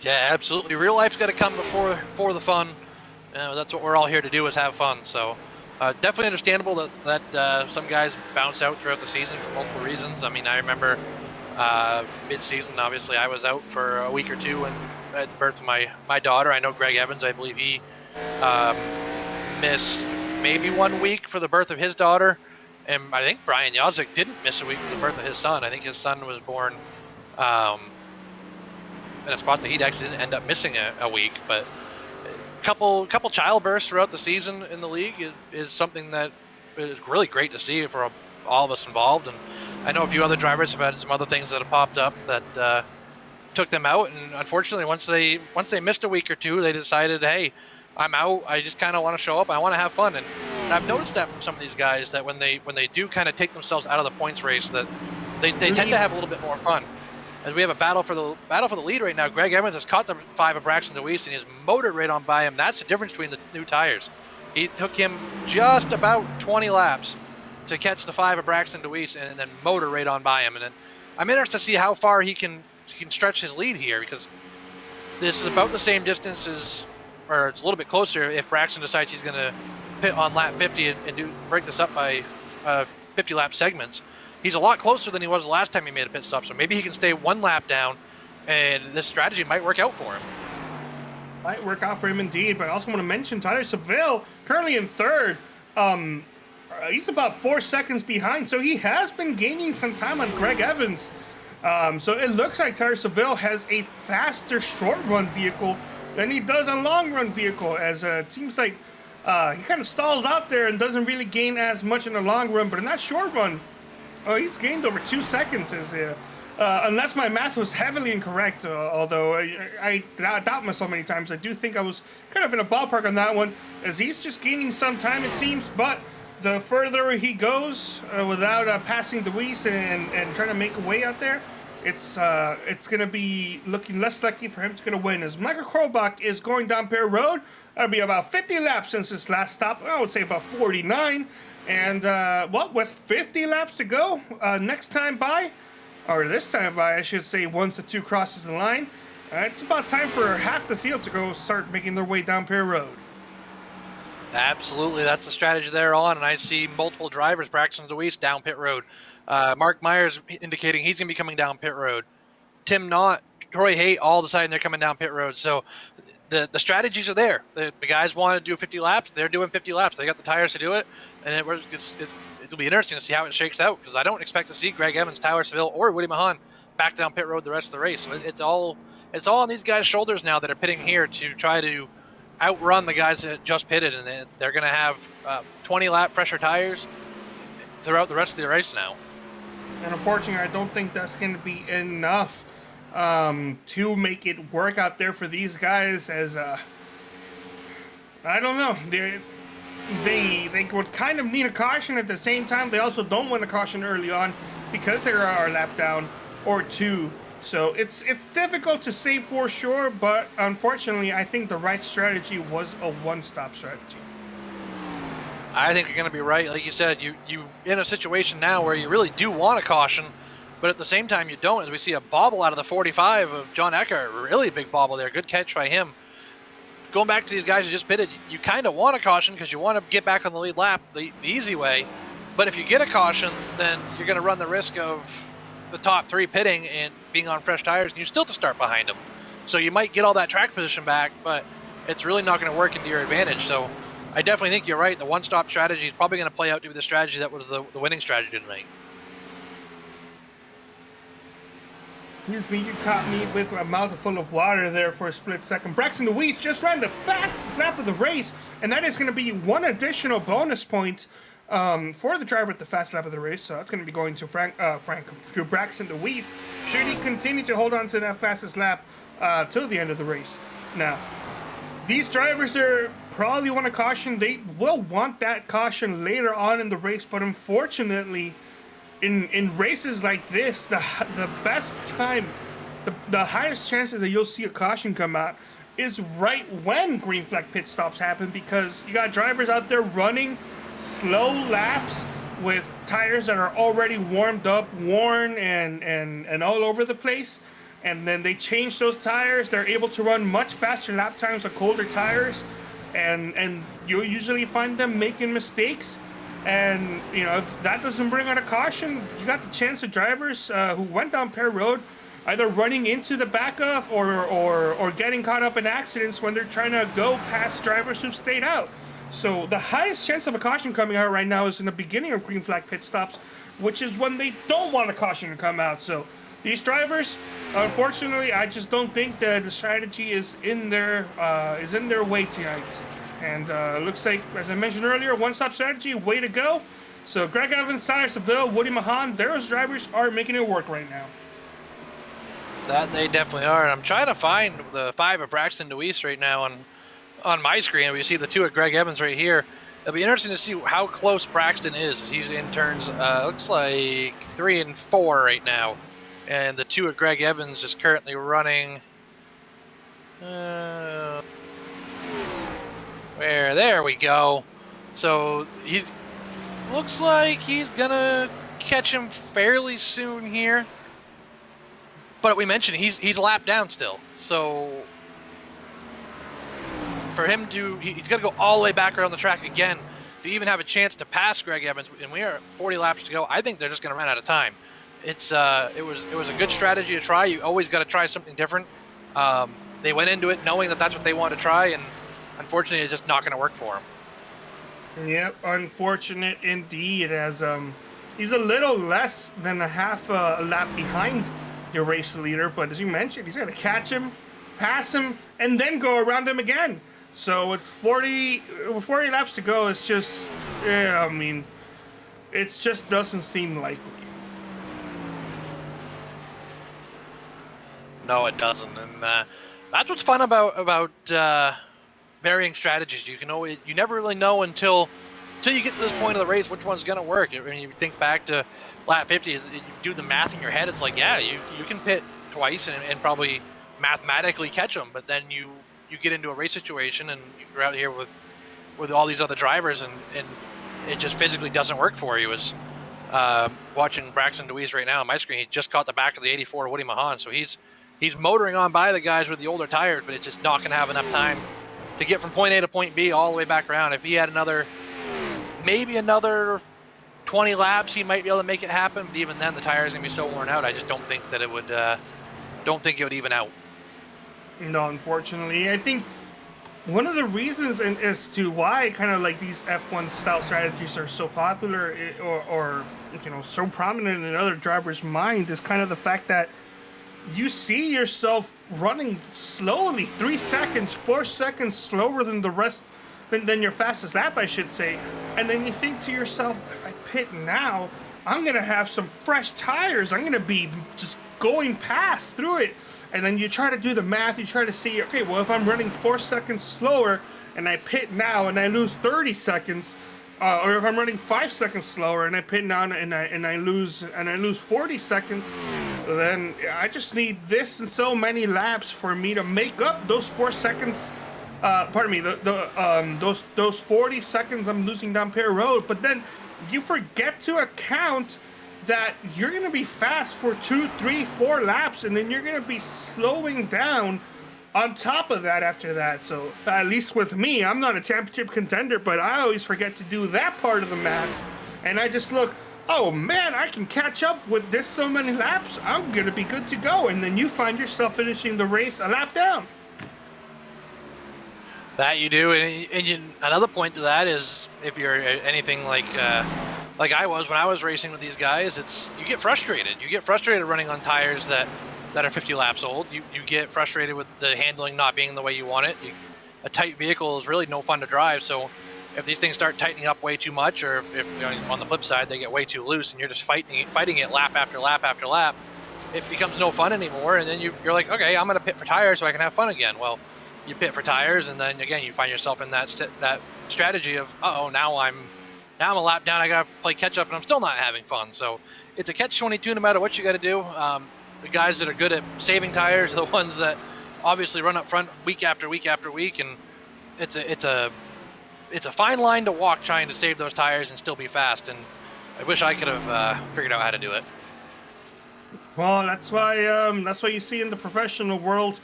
Yeah, absolutely. Real life's got to come before the fun. That's what we're all here to do, is have fun. So definitely understandable that some guys bounce out throughout the season for multiple reasons. I mean, I remember mid-season, obviously, I was out for a week or two at the birth of my daughter. I know Greg Evans, I believe he missed maybe 1 week for the birth of his daughter. And I think Brian Yazik didn't miss a week for the birth of his son. I think his son was born in a spot that he actually didn't end up missing a week. But a couple childbirths throughout the season in the league is something that is really great to see for all of us involved. And I know a few other drivers have had some other things that have popped up that took them out. And unfortunately, once they missed a week or two, they decided, hey, I'm out. I just kind of want to show up. I want to have fun. And I've noticed that from some of these guys, that when they do kind of take themselves out of the points race, that they tend to have a little bit more fun. As we have a battle for the lead right now, Greg Evans has caught the 5 of Braxton DeWeese, and he's motored right on by him. That's the difference between the new tires. He took him just about 20 laps to catch the 5 of Braxton DeWeese and then motor right on by him. And then I'm interested to see how far he can stretch his lead here, because this is about the same distance as, or it's a little bit closer if Braxton decides he's going to pit on lap 50 and break this up by 50 lap segments. He's a lot closer than he was the last time he made a pit stop, so maybe he can stay 1 lap down, and this strategy might work out for him. Might work out for him indeed, but I also want to mention Tyler Seville, currently in third. He's about 4 seconds behind, so he has been gaining some time on Greg Evans. So it looks like Tyler Seville has a faster short-run vehicle than he does a long-run vehicle, as it seems like he kind of stalls out there and doesn't really gain as much in the long run, but in that short run, he's gained over 2 seconds, unless my math was heavily incorrect, although I doubt myself many times. I do think I was kind of in a ballpark on that one, as he's just gaining some time, it seems, but the further he goes without passing DeWeese and trying to make a way out there, it's going to be looking less likely for him to going to win, as Michael Krobach is going down Pier Road. That'll be about 50 laps since his last stop. I would say about 49. And, with 50 laps to go, this time by, I should say, once the 2 crosses the line, it's about time for half the field to go start making their way down Pier Road. Absolutely, that's the strategy they're on, and I see multiple drivers, Braxton DeWeese, down pit road. Marc Meyers indicating he's going to be coming down pit road. Tim Knott, Troy Haydt, all deciding they're coming down pit road. So the strategies are there. The guys want to do 50 laps. They're doing 50 laps. They got the tires to do it, and it'll be interesting to see how it shakes out, because I don't expect to see Greg Evans, Tyler Seville, or Woody Mahan back down pit road the rest of the race. So it's all on these guys' shoulders now that are pitting here to try to outrun the guys that just pitted, and they're going to have 20 lap fresher tires throughout the rest of the race now. And unfortunately, I don't think that's going to be enough to make it work out there for these guys, as I don't know, they would kind of need a caution. At the same time, they also don't want a caution early on, because they are a lap down or 2. So it's difficult to say for sure, but unfortunately, I think the right strategy was a one-stop strategy. I think you're going to be right. Like you said, you in a situation now where you really do want a caution, but at the same time you don't. As we see a bobble out of the 45 of John Eckhart, really big bobble there. Good catch by him. Going back to these guys who just pitted, you kind of want a caution because you want to get back on the lead lap the easy way. But if you get a caution, then you're going to run the risk of the top 3 pitting and being on fresh tires, and you still have to start behind them. So you might get all that track position back, but it's really not going to work into your advantage. So I definitely think you're right. The one-stop strategy is probably going to play out to be the strategy that was the winning strategy tonight. Excuse me, you caught me with a mouthful of water there for a split second. Braxton DeWeese just ran the fastest lap of the race, and that is going to be one additional bonus point for the driver at the fastest lap of the race. So that's going to be going to to Braxton DeWeese. Should he continue to hold on to that fastest lap till the end of the race? Now, these drivers are probably want a caution. They will want that caution later on in the race, but unfortunately, in races like this, the best time, the highest chances that you'll see a caution come out is right when green flag pit stops happen, because you got drivers out there running slow laps with tires that are already warmed up, worn, and all over the place. And then they change those tires. They're able to run much faster lap times with colder tires, and you'll usually find them making mistakes. And you know, if that doesn't bring out a caution, you got the chance of drivers who went down Pear Road either running into the back of or getting caught up in accidents when they're trying to go past drivers who've stayed out. So the highest chance of a caution coming out right now is in the beginning of green flag pit stops, which is when they don't want a caution to come out. So these drivers, unfortunately, I just don't think that the strategy is in their way tonight. And looks like, as I mentioned earlier, one-stop strategy, way to go. So Greg Evans, Tyler Seville, Woody Mahan, those drivers are making it work right now. That they definitely are. And I'm trying to find the 5 of Braxton DeWeese right now on my screen. We see the 2 of Greg Evans right here. It'll be interesting to see how close Braxton is. He's in turns, looks like 3 and 4 right now. And the 2 of Greg Evans is currently running... there we go. So looks like he's gonna catch him fairly soon here. But we mentioned he's lapped down still. So for him he's got to go all the way back around the track again to even have a chance to pass Greg Evans. And we are 40 laps to go. I think they're just going to run out of time. It was a good strategy to try. You always got to try something different. They went into it knowing that that's what they want to try, and unfortunately, it's just not going to work for him. Yep, unfortunate indeed, as he's a little less than a half a lap behind your race leader, but as you mentioned, he's going to catch him, pass him, and then go around him again. So with 40 laps to go, it's just, I mean, it just doesn't seem likely. No, it doesn't, and that's what's fun about varying strategies. You never really know until you get to this point of the race which one's going to work. I mean, you think back to lap 50, you do the math in your head. It's like, yeah, you can pit twice and probably mathematically catch them, but then you get into a race situation and you're out here with all these other drivers, and it just physically doesn't work for you. As watching Braxton DeWeese right now on my screen, he just caught the back of the 84 Woody Mahan, so he's motoring on by the guys with the older tires, but it's just not going to have enough time to get from point A to point B all the way back around. If he had maybe another 20 laps, he might be able to make it happen, but even then the tire is going to be so worn out, I just don't think that it would even out. No, unfortunately. I think one of the reasons as to why kind of like these F1 style strategies are so popular or so prominent in other drivers' mind is kind of the fact that you see yourself running slowly, 3 seconds, 4 seconds slower than the rest, than your fastest lap, I should say. And then you think to yourself, if I pit now, I'm going to have some fresh tires. I'm going to be just going past through it. And then you try to do the math. You try to see, okay, well, if I'm running 4 seconds slower and I pit now and I lose 30 seconds, or if I'm running 5 seconds slower and I pin down and I lose 40 seconds, then I just need this and so many laps for me to make up those 4 seconds. Pardon me, those 40 seconds I'm losing down pit road. But then you forget to account that you're gonna be fast for 2, 3, 4 laps, and then you're gonna be slowing down on top of that after that. So at least with me, I'm not a championship contender, but I always forget to do that part of the map, and I just look, oh man, I can catch up with this so many laps, I'm gonna be good to go. And then you find yourself finishing the race a lap down. That you do, and another point to that is if you're anything like I was when I was racing with these guys, it's you get frustrated. You get frustrated running on tires that are 50 laps old. You get frustrated with the handling not being the way you want it. A tight vehicle is really no fun to drive. So if these things start tightening up way too much, or if you know, on the flip side they get way too loose, and you're just fighting it lap after lap after lap, it becomes no fun anymore. And then you're like, okay, I'm going to pit for tires so I can have fun again. Well, you pit for tires, and then again you find yourself in that strategy of, now I'm a lap down, I gotta play catch up, and I'm still not having fun. So it's a catch-22 no matter what you got to do. The guys that are good at saving tires are the ones that obviously run up front week after week after week, and it's a fine line to walk trying to save those tires and still be fast. And I wish I could have figured out how to do it. Well, that's why you see in the professional world,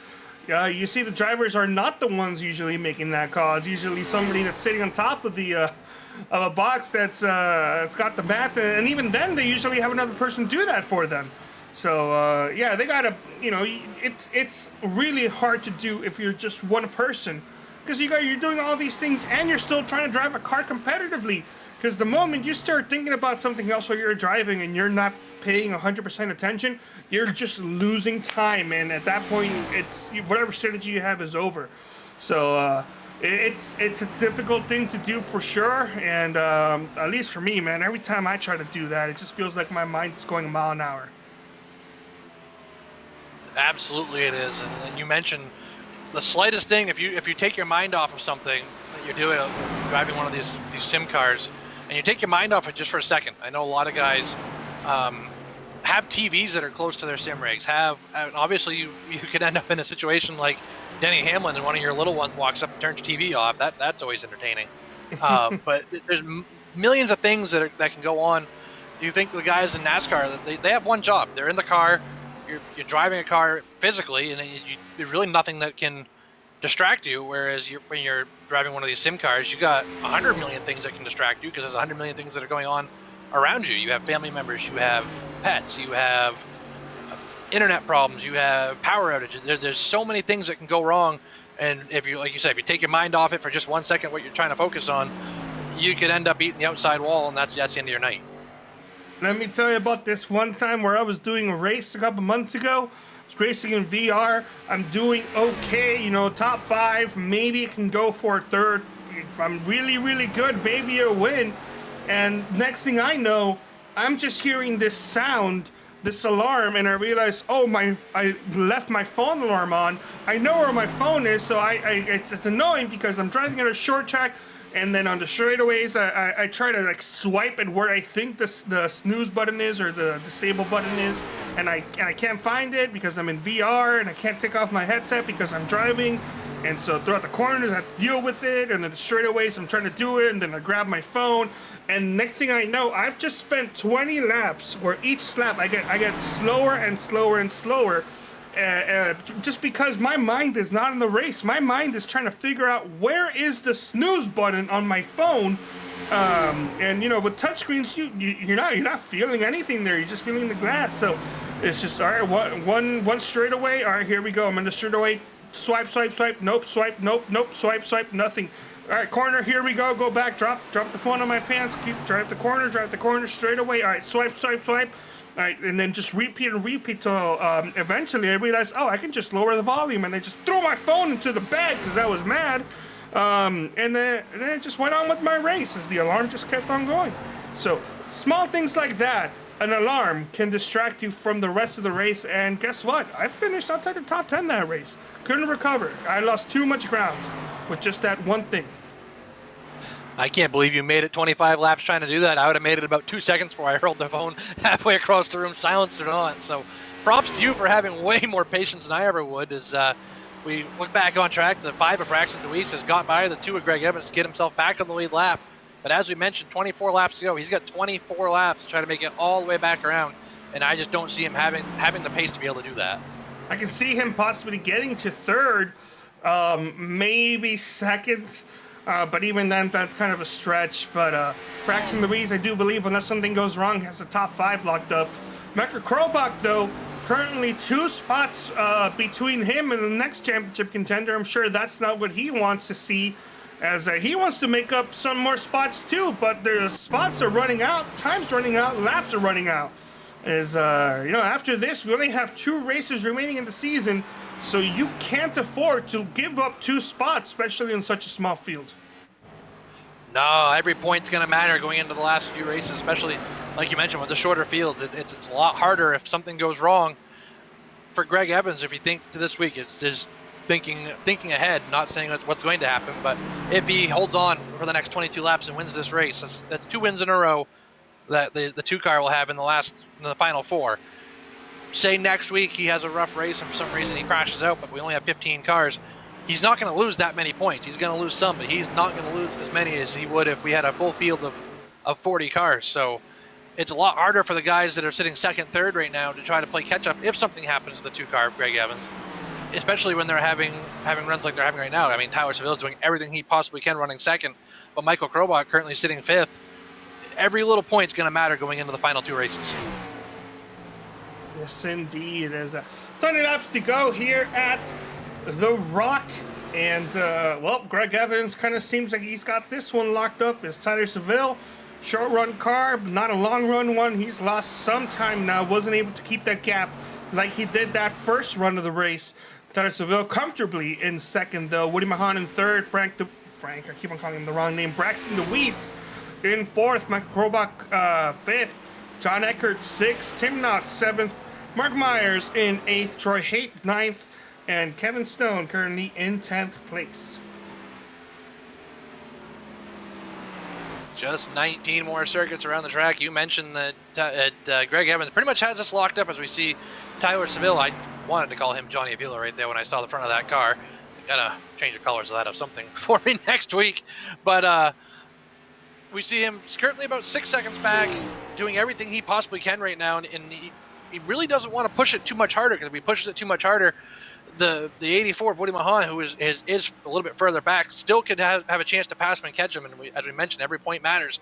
you see the drivers are not the ones usually making that call. It's usually somebody that's sitting on top of the of a box that's it's got the math, and even then they usually have another person do that for them. So yeah, they gotta, it's really hard to do if you're just one person, because you're doing all these things and you're still trying to drive a car competitively. Because the moment you start thinking about something else while you're driving and you're not paying 100% attention, you're just losing time, and at that point, it's whatever strategy you have is over. So it's a difficult thing to do for sure, and at least for me, man, every time I try to do that, it just feels like my mind's going a mile an hour. Absolutely, it is. And you mentioned the slightest thing. If you take your mind off of something that you're doing, driving one of these sim cars, and you take your mind off it just for a second. I know a lot of guys have TVs that are close to their sim rigs. Obviously you could end up in a situation like Denny Hamlin, and one of your little ones walks up and turns your TV off. That's always entertaining. But there's millions of things that can go on. You think the guys in NASCAR, they have one job. They're in the car. You're driving a car physically, and there's really nothing that can distract you. Whereas when you're driving one of these sim cars, you got 100 million things that can distract you, because there's 100 million things that are going on around you. You have family members, you have pets, you have internet problems, you have power outages. There's so many things that can go wrong, and if you, like you said, if you take your mind off it for just 1 second, what you're trying to focus on, you could end up eating the outside wall, and that's the end of your night. Let me tell you about this one time where I was doing a race a couple months ago. I was racing in VR. I'm doing okay, top 5. Maybe it can go for a third. If I'm really, really good, maybe a win. And next thing I know, I'm just hearing this sound, this alarm, and I realize, I left my phone alarm on. I know where my phone is, so it's annoying because I'm driving at a short track. And then on the straightaways, I try to swipe at where I think the snooze button is, or the disable button is, and I can't find it because I'm in VR, and I can't take off my headset because I'm driving. And so throughout the corners I have to deal with it, and then the straightaways I'm trying to do it, and then I grab my phone, and next thing I know, I've just spent 20 laps where each lap I get slower and slower and slower. Just because my mind is not in the race. My mind is trying to figure out where is the snooze button on my phone. And with touchscreens, you're not feeling anything there. You're just feeling the glass. So it's just, all right, one straightaway. All right, here we go. I'm in the straightaway. Swipe, nope, swipe, nope, swipe, nothing. All right, corner, here we go. Go back, drop the phone on my pants. Drive the corner straight away. All right, swipe. All right, and then just repeat till eventually I realized, I can just lower the volume, and I just threw my phone into the bag because I was mad. And then I just went on with my race as the alarm just kept on going. So small things like that, an alarm can distract you from the rest of the race. And guess what? I finished outside the top 10 that race. Couldn't recover. I lost too much ground with just that one thing. I can't believe you made it 25 laps trying to do that. I would have made it about 2 seconds before I hurled the phone halfway across the room, silenced it on. So props to you for having way more patience than I ever would. As we look back on track, the 5 of Braxton Deweese has got by the 2 of Greg Evans to get himself back on the lead lap. But as we mentioned, 24 laps to go. He's got 24 laps to try to make it all the way back around. And I just don't see him having the pace to be able to do that. I can see him possibly getting to third, maybe second. But even then, that's kind of a stretch. But Braxton Deweese, I do believe, unless something goes wrong, has the top 5 locked up. Mecca Krobach, though, currently 2 spots between him and the next championship contender. I'm sure that's not what he wants to see, as he wants to make up some more spots too. But the spots are running out, time's running out, laps are running out. As after this, we only have 2 races remaining in the season, so you can't afford to give up 2 spots, especially in such a small field. No, every point's going to matter going into the last few races, especially, like you mentioned, with the shorter fields. It's a lot harder if something goes wrong. For Greg Evans, if you think to this week, it's just thinking ahead, not saying what's going to happen, but if he holds on for the next 22 laps and wins this race, that's 2 wins in a row that the 2 car will have in the final 4. Say next week he has a rough race and for some reason he crashes out, but we only have 15 cars. He's not going to lose that many points. He's going to lose some, but he's not going to lose as many as he would if we had a full field of 40 cars. So it's a lot harder for the guys that are sitting second, third right now to try to play catch up if something happens to the 2 car of Greg Evans, especially when they're having runs like they're having right now. I mean, Tyler Seville is doing everything he possibly can running second, but Michael Krobach currently sitting 5th. Every little point's going to matter going into the final 2 races. Yes, indeed. There's 20 laps to go here at the Rock. And, Greg Evans kind of seems like he's got this one locked up. It's Tyler Seville. Short run car, but not a long run one. He's lost some time now. Wasn't able to keep that gap like he did that first run of the race. Tyler Seville comfortably in second, though. Woody Mahan in third. Frank, I keep on calling him the wrong name. Braxton Deweese in fourth. Michael Krobach, fifth. John Eckert, sixth. Tim Knott, seventh. Marc Meyers in 8th, Troy Haydt 9th, and Kevin Stone currently in 10th place. Just 19 more circuits around the track. You mentioned that Greg Evans pretty much has us locked up as we see Tyler Seville. I wanted to call him Johnny Avila right there when I saw the front of that car. Gotta change the colors of that, have something for me next week. But we see him currently about 6 seconds back, doing everything he possibly can right now, and he really doesn't want to push it too much harder, because if he pushes it too much harder, the 84 of Woody Mahan, who is a little bit further back, still could have a chance to pass him and catch him. And as we mentioned, every point matters.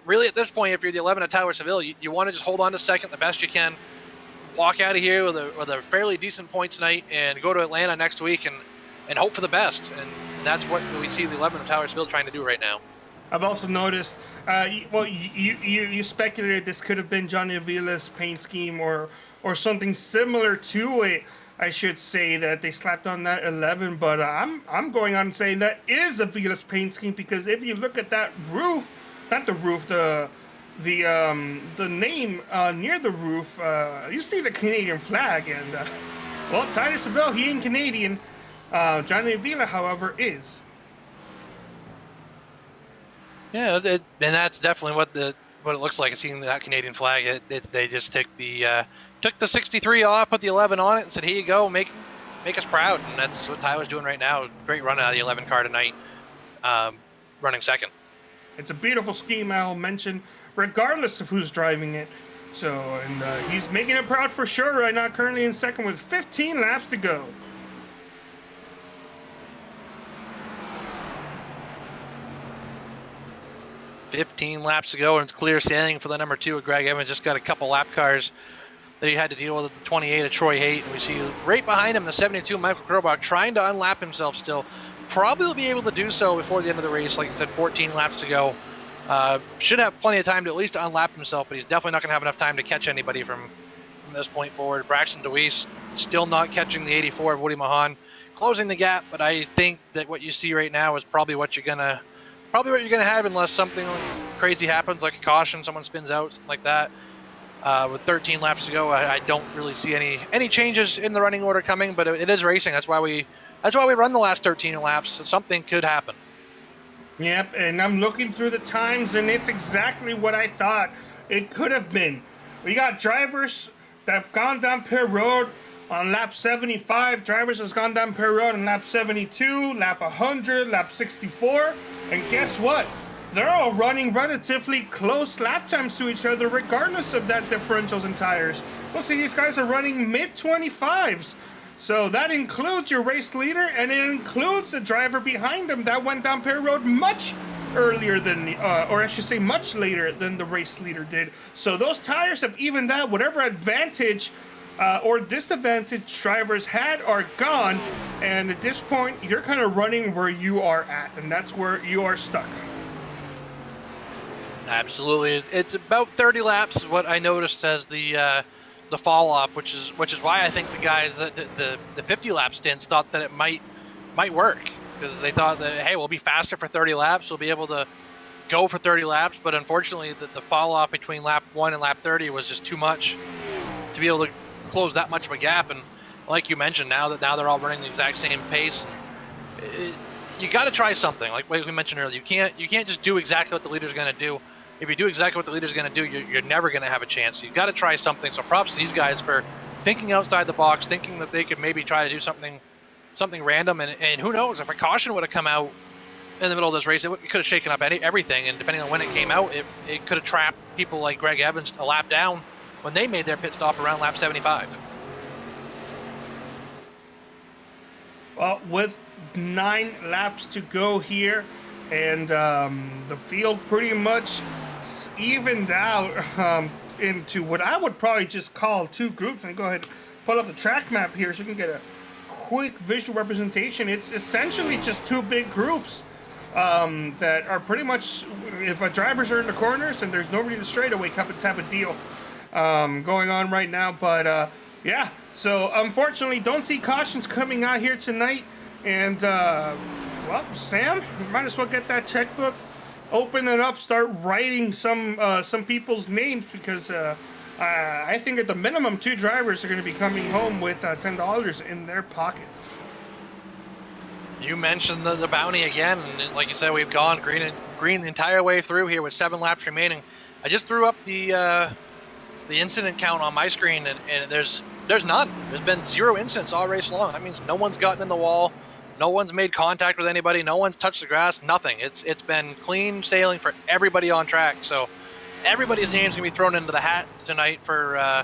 Really, at this point, if you're the 11 of Tyler Seville, you want to just hold on to second the best you can, walk out of here with a fairly decent points night, and go to Atlanta next week and hope for the best. And that's what we see the 11 of Tyler Seville trying to do right now. I've also noticed, you speculated this could have been Johnny Avila's paint scheme or something similar to it. I should say that they slapped on that 11, but I'm going on and saying that is Avila's paint scheme, because if you look at that roof, not the roof, the name near the roof, you see the Canadian flag, and Tyler Seville, he ain't Canadian. Johnny Avila, however, is. Yeah, and that's definitely what it looks like. Seeing that Canadian flag, they just took the 63 off, put the 11 on it, and said, "Here you go, make us proud." And that's what Tyler's doing right now. Great run out of the 11 car tonight, running second. It's a beautiful scheme, I'll mention, regardless of who's driving it. So, and he's making it proud for sure right now. Currently in second with 15 laps to go. $15 laps to go, and it's clear sailing for the number 2 of Greg Evans. Just got a couple lap cars that he had to deal with at the 28 of Troy Haydt. And we see right behind him the 72 Michael Krobach trying to unlap himself still. Probably will be able to do so before the end of the race. Like I said, 14 laps to go. Should have plenty of time to at least unlap himself, but he's definitely not going to have enough time to catch anybody from this point forward. Braxton Deweese still not catching the 84 of Woody Mahan, closing the gap, but I think that what you see right now is probably what you're gonna have, unless something crazy happens, like a caution, someone spins out, something like that. With 13 laps to go, I don't really see any changes in the running order coming, but it is racing. That's why we run the last 13 laps. So something could happen. Yep, and I'm looking through the times, and it's exactly what I thought it could have been. We got drivers that have gone down pit road on lap 75, drivers has gone down pit road on lap 72, lap 100, lap 64, and guess what? They're all running relatively close lap times to each other, regardless of that differentials in tires. Most of these guys are running mid-25s. So that includes your race leader, and it includes the driver behind them that went down pit road much earlier than, or I should say much later than the race leader did. So those tires have evened out. Whatever advantage or disadvantage drivers had are gone, and at this point, you're kind of running where you are at, and that's where you are stuck. Absolutely, it's about 30 laps is what I noticed as the fall off, which is why I think the guys that the 50 lap stints thought that it might work, because they thought that, hey, we'll be faster for 30 laps, we'll be able to go for 30 laps, but unfortunately the fall off between lap 1 and lap 30 was just too much to be able to close that much of a gap. And like you mentioned, now they're all running the exact same pace, you got to try something. Like we mentioned earlier, you can't just do exactly what the leader's going to do. If you do exactly what the leader's going to do, you're never going to have a chance. You've got to try something. So props to these guys for thinking outside the box, thinking that they could maybe try to do something random. And who knows, if a caution would have come out in the middle of this race, it could have shaken up everything. And depending on when it came out, it could have trapped people like Greg Evans a lap down when they made their pit stop around lap 75. Well, with 9 laps to go here, and the field pretty much evened out into what I would probably just call 2 groups. And go ahead and pull up the track map here so you can get a quick visual representation. It's essentially just 2 big groups that are pretty much, if drivers are in the corners and there's nobody in the straightaway type of deal going on right now. But yeah, so unfortunately don't see cautions coming out here tonight. And well, Sam, you might as well get that checkbook, open it up, start writing some people's names, because I think at the minimum 2 drivers are going to be coming home with $10 in their pockets. You mentioned the bounty again, and like you said, we've gone green the entire way through here with 7 laps remaining. I just threw up the incident count on my screen, and there's none. There's been 0 incidents all race long. That means no one's gotten in the wall. No one's made contact with anybody. No one's touched the grass. Nothing. It's been clean sailing for everybody on track. So everybody's name's gonna be thrown into the hat tonight for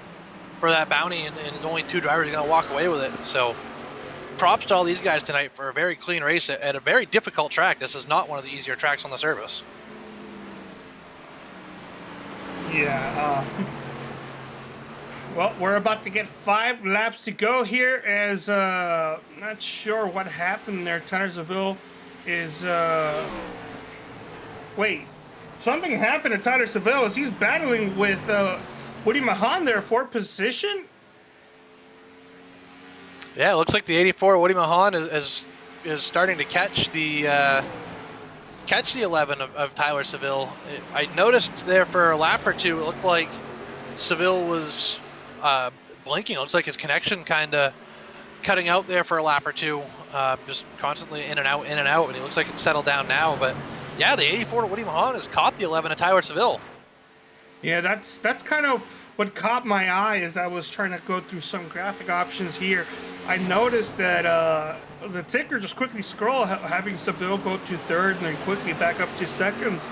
that bounty, and only 2 drivers are gonna walk away with it. So props to all these guys tonight for a very clean race at a very difficult track. This is not one of the easier tracks on the service. Yeah. Well, we're about to get 5 laps to go here, as not sure what happened there. Tyler is wait, something happened to Tyler Seville as he's battling with Woody Mahan there for position. Yeah, it looks like the 84 Woody Mahan is starting to catch the 11 of Tyler Seville. I noticed there for a lap or 2, it looked like Seville was blinking. It looks like his connection kind of cutting out there for a lap or 2, just constantly in and out, and it looks like it's settled down now. But yeah, the 84 Woody Mahan has caught the 11 of Tyler Seville. Yeah, that's kind of what caught my eye as I was trying to go through some graphic options here. I noticed that the ticker just quickly scrolled, having Seville go to 3rd and then quickly back up to 2nd.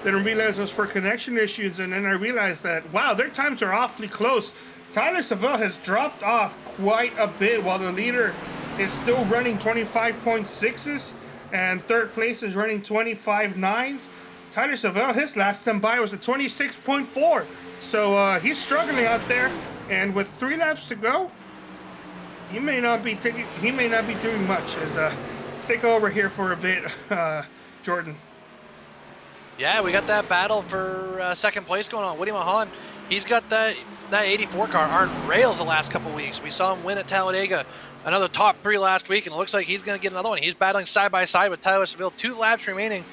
Then I realized it was for connection issues, and then I realized that, wow, their times are awfully close. Tyler Seville has dropped off quite a bit, while the leader is still running 25.6s, and 3rd place is running 25.9s. Tyler Seville, his last time by was a 26.4. So he's struggling out there, and with 3 laps to go, he may not be doing much. As take over here for a bit, Jordan. Yeah, we got that battle for 2nd place going on. Woody Mahan, he's got that 84 car on rails the last couple weeks. We saw him win at Talladega, another top 3 last week, and it looks like he's going to get another one. He's battling side by side with Tyler Seville, 2 laps remaining,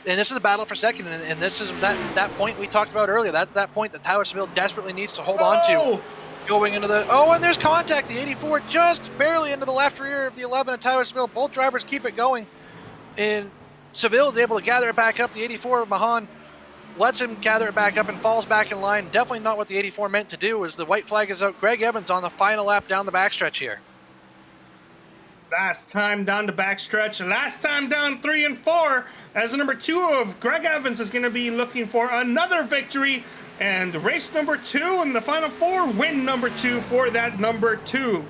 and this is a battle for 2nd. And this is that point we talked about earlier. That point that Tyler Seville desperately needs to hold on to. Going into the and there's contact. The 84 just barely into the left rear of the 11 of Tyler Seville. Both drivers keep it going, and Seville is able to gather it back up. The 84 Mahan lets him gather it back up and falls back in line. Definitely not what the 84 meant to do, as the white flag is out. Greg Evans on the final lap down the backstretch here. Last time down the backstretch, last time down 3 and 4, as the number 2 of Greg Evans is going to be looking for another victory, and race number 2 in the final 4, win number 2 for that number 2.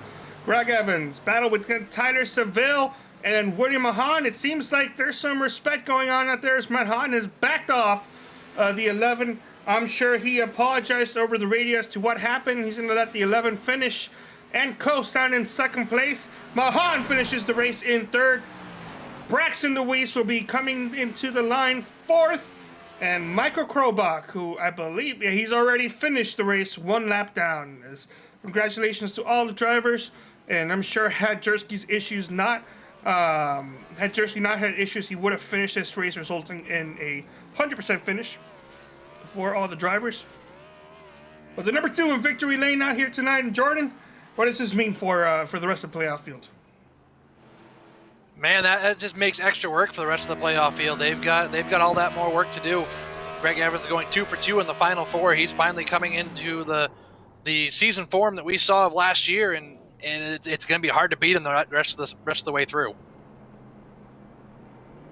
Greg Evans battle with Tyler Seville and William Mahan. It seems like there's some respect going on out there as Mahan has backed off the 11. I'm sure he apologized over the radio as to what happened. He's going to let the 11 finish and coast down in second place. Mahan finishes the race in third. Braxton DeWeese will be coming into the line fourth. And Michael Krobach, who I believe, he's already finished the race 1 lap down. Congratulations to all the drivers. And I'm sure had Jersey issues not, had Jersey not had issues, he would have finished this race, resulting in a 100% finish for all the drivers. But the number 2 in victory lane out here tonight in Jordan. What does this mean for the rest of the playoff field? Man, that just makes extra work for the rest of the playoff field. They've got all that more work to do. Greg Evans going 2 for 2 in the final 4. He's finally coming into the season form that we saw of last year, and it's going to be hard to beat him the rest of the way through.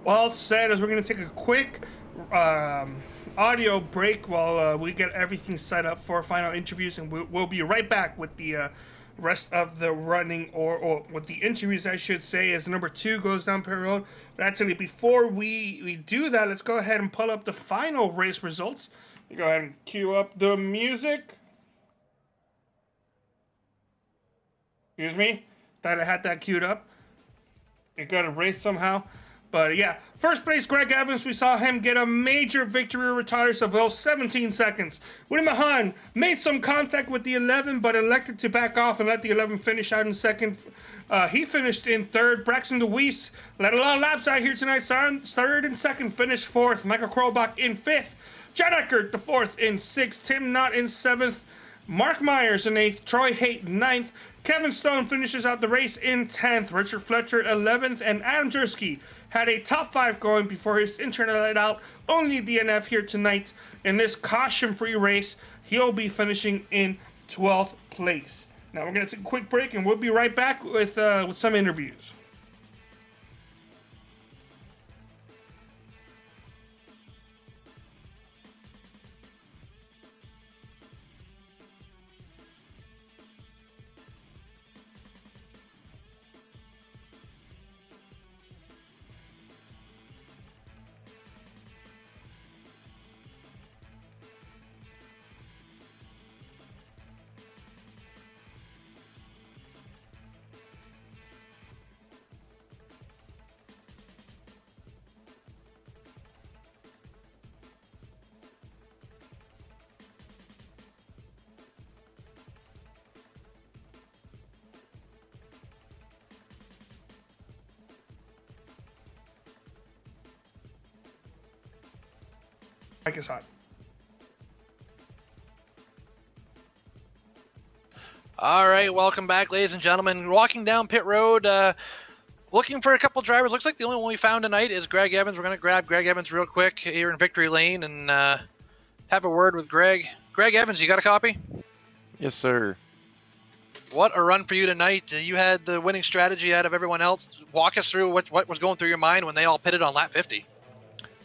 Well said. As we're going to take a quick audio break while we get everything set up for final interviews, and we'll be right back with the rest of the running, or with the interviews, I should say, as number 2 goes down pit road. But actually, before we do that, let's go ahead and pull up the final race results. You go ahead and cue up the music. Excuse me, thought I had that queued up. It got erased somehow. But yeah, first place Greg Evans, we saw him get a major victory with Tyler Seville, 17 seconds. William Mahan made some contact with the 11, but elected to back off and let the 11 finish out in second. He finished in third. Braxton DeWeese led a lot of laps out here tonight, third and second, finished fourth. Michael Krobach in fifth. Chad Eckert, the fourth, in sixth. Tim Knott in seventh. Marc Meyers in eighth. Troy Haydt, ninth. Kevin Stone finishes out the race in 10th. Richard Fletcher, 11th. And Adam Jersky had a top 5 going before his internet let out. Only DNF here tonight in this caution-free race. He'll be finishing in 12th place. Now we're going to take a quick break, and we'll be right back with some interviews. Mike is hot. All right, welcome back, ladies and gentlemen. Walking down pit road, looking for a couple drivers. Looks like the only one we found tonight is Greg Evans. We're going to grab Greg Evans real quick here in Victory Lane and have a word with Greg. Greg Evans, you got a copy? Yes, sir. What a run for you tonight. You had the winning strategy out of everyone else. Walk us through what was going through your mind when they all pitted on lap 50.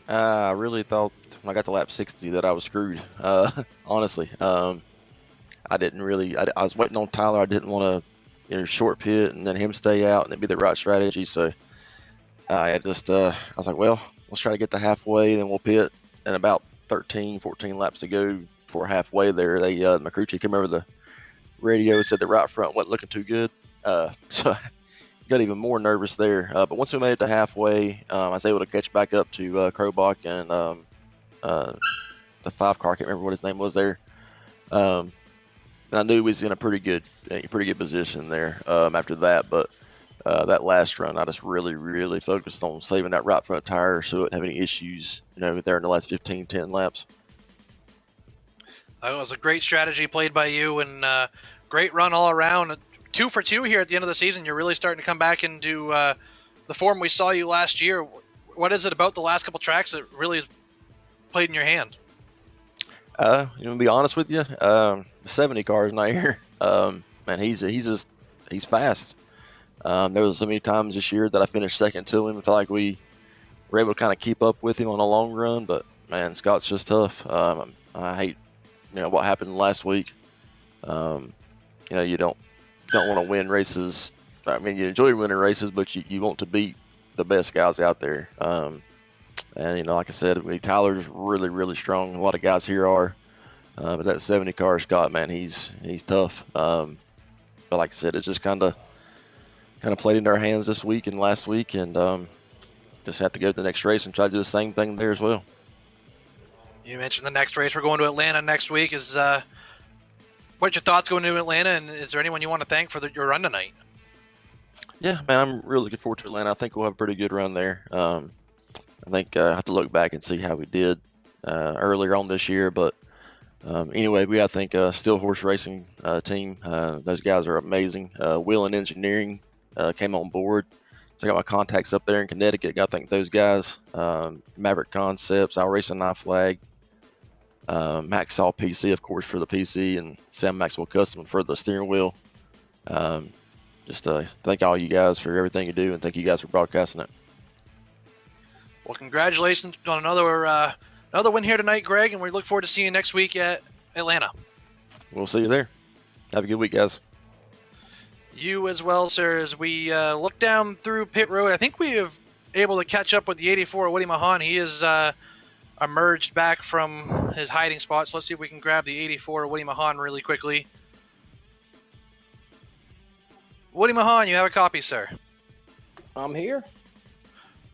I really thought when I got to lap 60 that I was screwed, honestly. I didn't really, I was waiting on Tyler. I didn't want to, short pit and then him stay out and it'd be the right strategy. So I was like, well, let's try to get to halfway, then we'll pit. And about 13, 14 laps to go for halfway there, McCruchy came over the radio and said the right front wasn't looking too good. So I got even more nervous there. But once we made it to halfway, I was able to catch back up to Krobach and the 5 car. I can't remember what his name was there. And I knew he was in a pretty good position there after that. But that last run, I just really focused on saving that right front tire so it wouldn't have any issues, there in the last 15, 10 laps. It was a great strategy played by you, and great run all around. 2 for 2 here at the end of the season. You're really starting to come back into the form we saw you last year. what is it about the last couple tracks that really has played in your hand? To be honest with you, the 70 car is not here. Man, he's fast. There was so many times this year that I finished second to him. I feel like we were able to kind of keep up with him on a long run, but man, Scott's just tough. I hate, what happened last week. You don't want to win races. I mean, you enjoy winning races, but you want to beat the best guys out there. And like I said, Tyler's really, really strong. A lot of guys here are, but that 70 car, Scott, man, he's tough. But like I said, it's just kind of played into our hands this week and last week, and just have to go to the next race and try to do the same thing there as well. You mentioned the next race. We're going to Atlanta next week. What's your thoughts going to Atlanta, and is there anyone you want to thank for your run tonight? Yeah, man, I'm really looking forward to Atlanta. I think we'll have a pretty good run there. I think I have to look back and see how we did earlier on this year, but anyway, I think Steel Horse Racing team, those guys are amazing. Wheelman Engineering came on board. So I got my contacts up there in Connecticut. Got to thank those guys. Maverick Concepts, I'll Race a Knife Flag, Hacksaw PC, of course, for the PC, and Sam Maxwell Custom for the steering wheel. Just thank all you guys for everything you do, and thank you guys for broadcasting it. Well, congratulations on another win here tonight, Greg, and we look forward to seeing you next week at Atlanta. We'll see you there. Have a good week, guys. You as well, sir. As we look down through pit road, I think we have able to catch up with the 84 Woody Mahan. He is emerged back from his hiding spot. So let's see if we can grab the 84 Woody Mahan really quickly. Woody Mahan, you have a copy, sir. I'm here.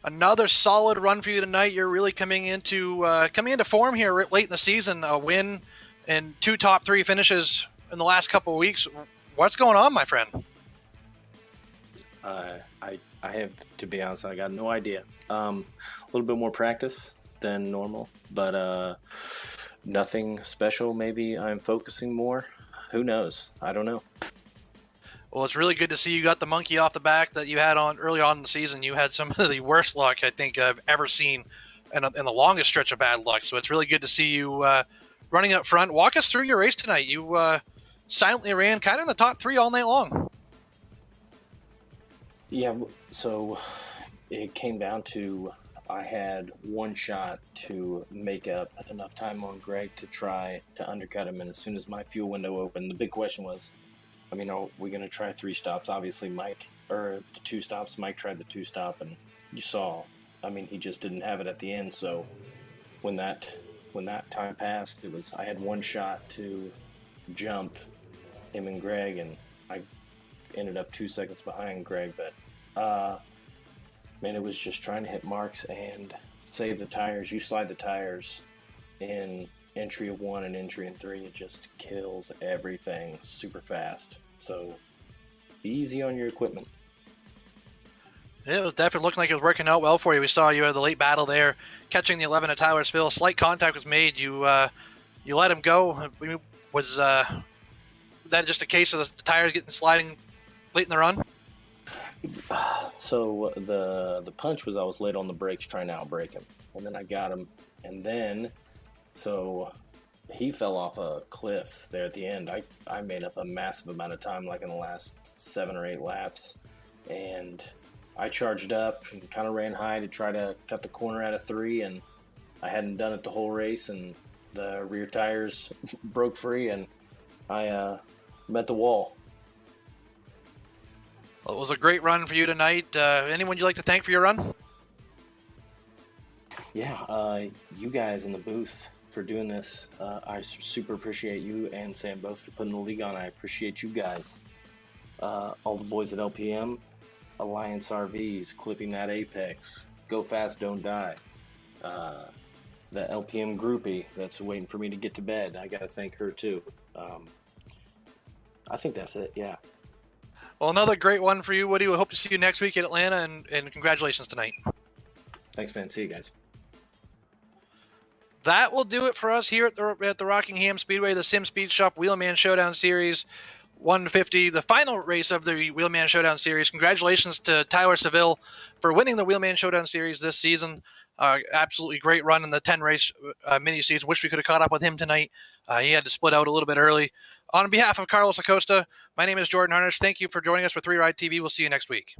Another solid run for you tonight. You're really coming into form here late in the season. A win and 2 top 3 finishes in the last couple of weeks. What's going on, my friend? I have to be honest. I got no idea. A little bit more practice than normal, but nothing special. Maybe I'm focusing more. Who knows? I don't know. Well, it's really good to see you got the monkey off the back that you had on early on in the season. You had some of the worst luck I think I've ever seen in the longest stretch of bad luck. So it's really good to see you running up front. Walk us through your race tonight. You silently ran kind of in the top 3 all night long. Yeah, so it came down to I had one shot to make up enough time on Greg to try to undercut him. And as soon as my fuel window opened, the big question was, are we going to try 3 stops? Obviously, the 2 stops, Mike tried the 2 stop, and you saw, he just didn't have it at the end. So when that time passed, I had one shot to jump him and Greg, and I ended up 2 seconds behind Greg. But, it was just trying to hit marks and save the tires. You slide the tires in entry of 1 and entry in 3, it just kills everything super fast. So be easy on your equipment. It was definitely looking like it was working out well for you. We saw you had the late battle there, catching the 11 at Tylersville. Slight contact was made. You let him go. Was that just a case of the tires sliding late in the run? So the punch was I was late on the brakes trying to outbrake him, and then I got him, and then so he fell off a cliff there at the end. I made up a massive amount of time, like in the last 7 or 8 laps, and I charged up and kind of ran high to try to cut the corner out of 3, and I hadn't done it the whole race, and the rear tires broke free, and I met the wall. Well, it was a great run for you tonight. Anyone you'd like to thank for your run? Yeah, you guys in the booth for doing this. I super appreciate you and Sam both for putting the league on. I appreciate you guys. All the boys at LPM, Alliance RVs, Clipping That Apex, Go Fast, Don't Die. The LPM groupie that's waiting for me to get to bed. I got to thank her too. I think that's it, yeah. Well, another great one for you, Woody. We hope to see you next week in Atlanta, and congratulations tonight. Thanks, man. See you guys. That will do it for us here at the Rockingham Speedway, the Sim Speed Shop Wheelman Showdown Series. 150, the final race of the Wheelman Showdown Series. Congratulations to Tyler Seville for winning the Wheelman Showdown Series this season. Absolutely great run in the 10-race mini season. Wish we could have caught up with him tonight. He had to split out a little bit early. On behalf of Carlos Acosta, my name is Jordan Harnish. Thank you for joining us for 3 Ride TV. We'll see you next week.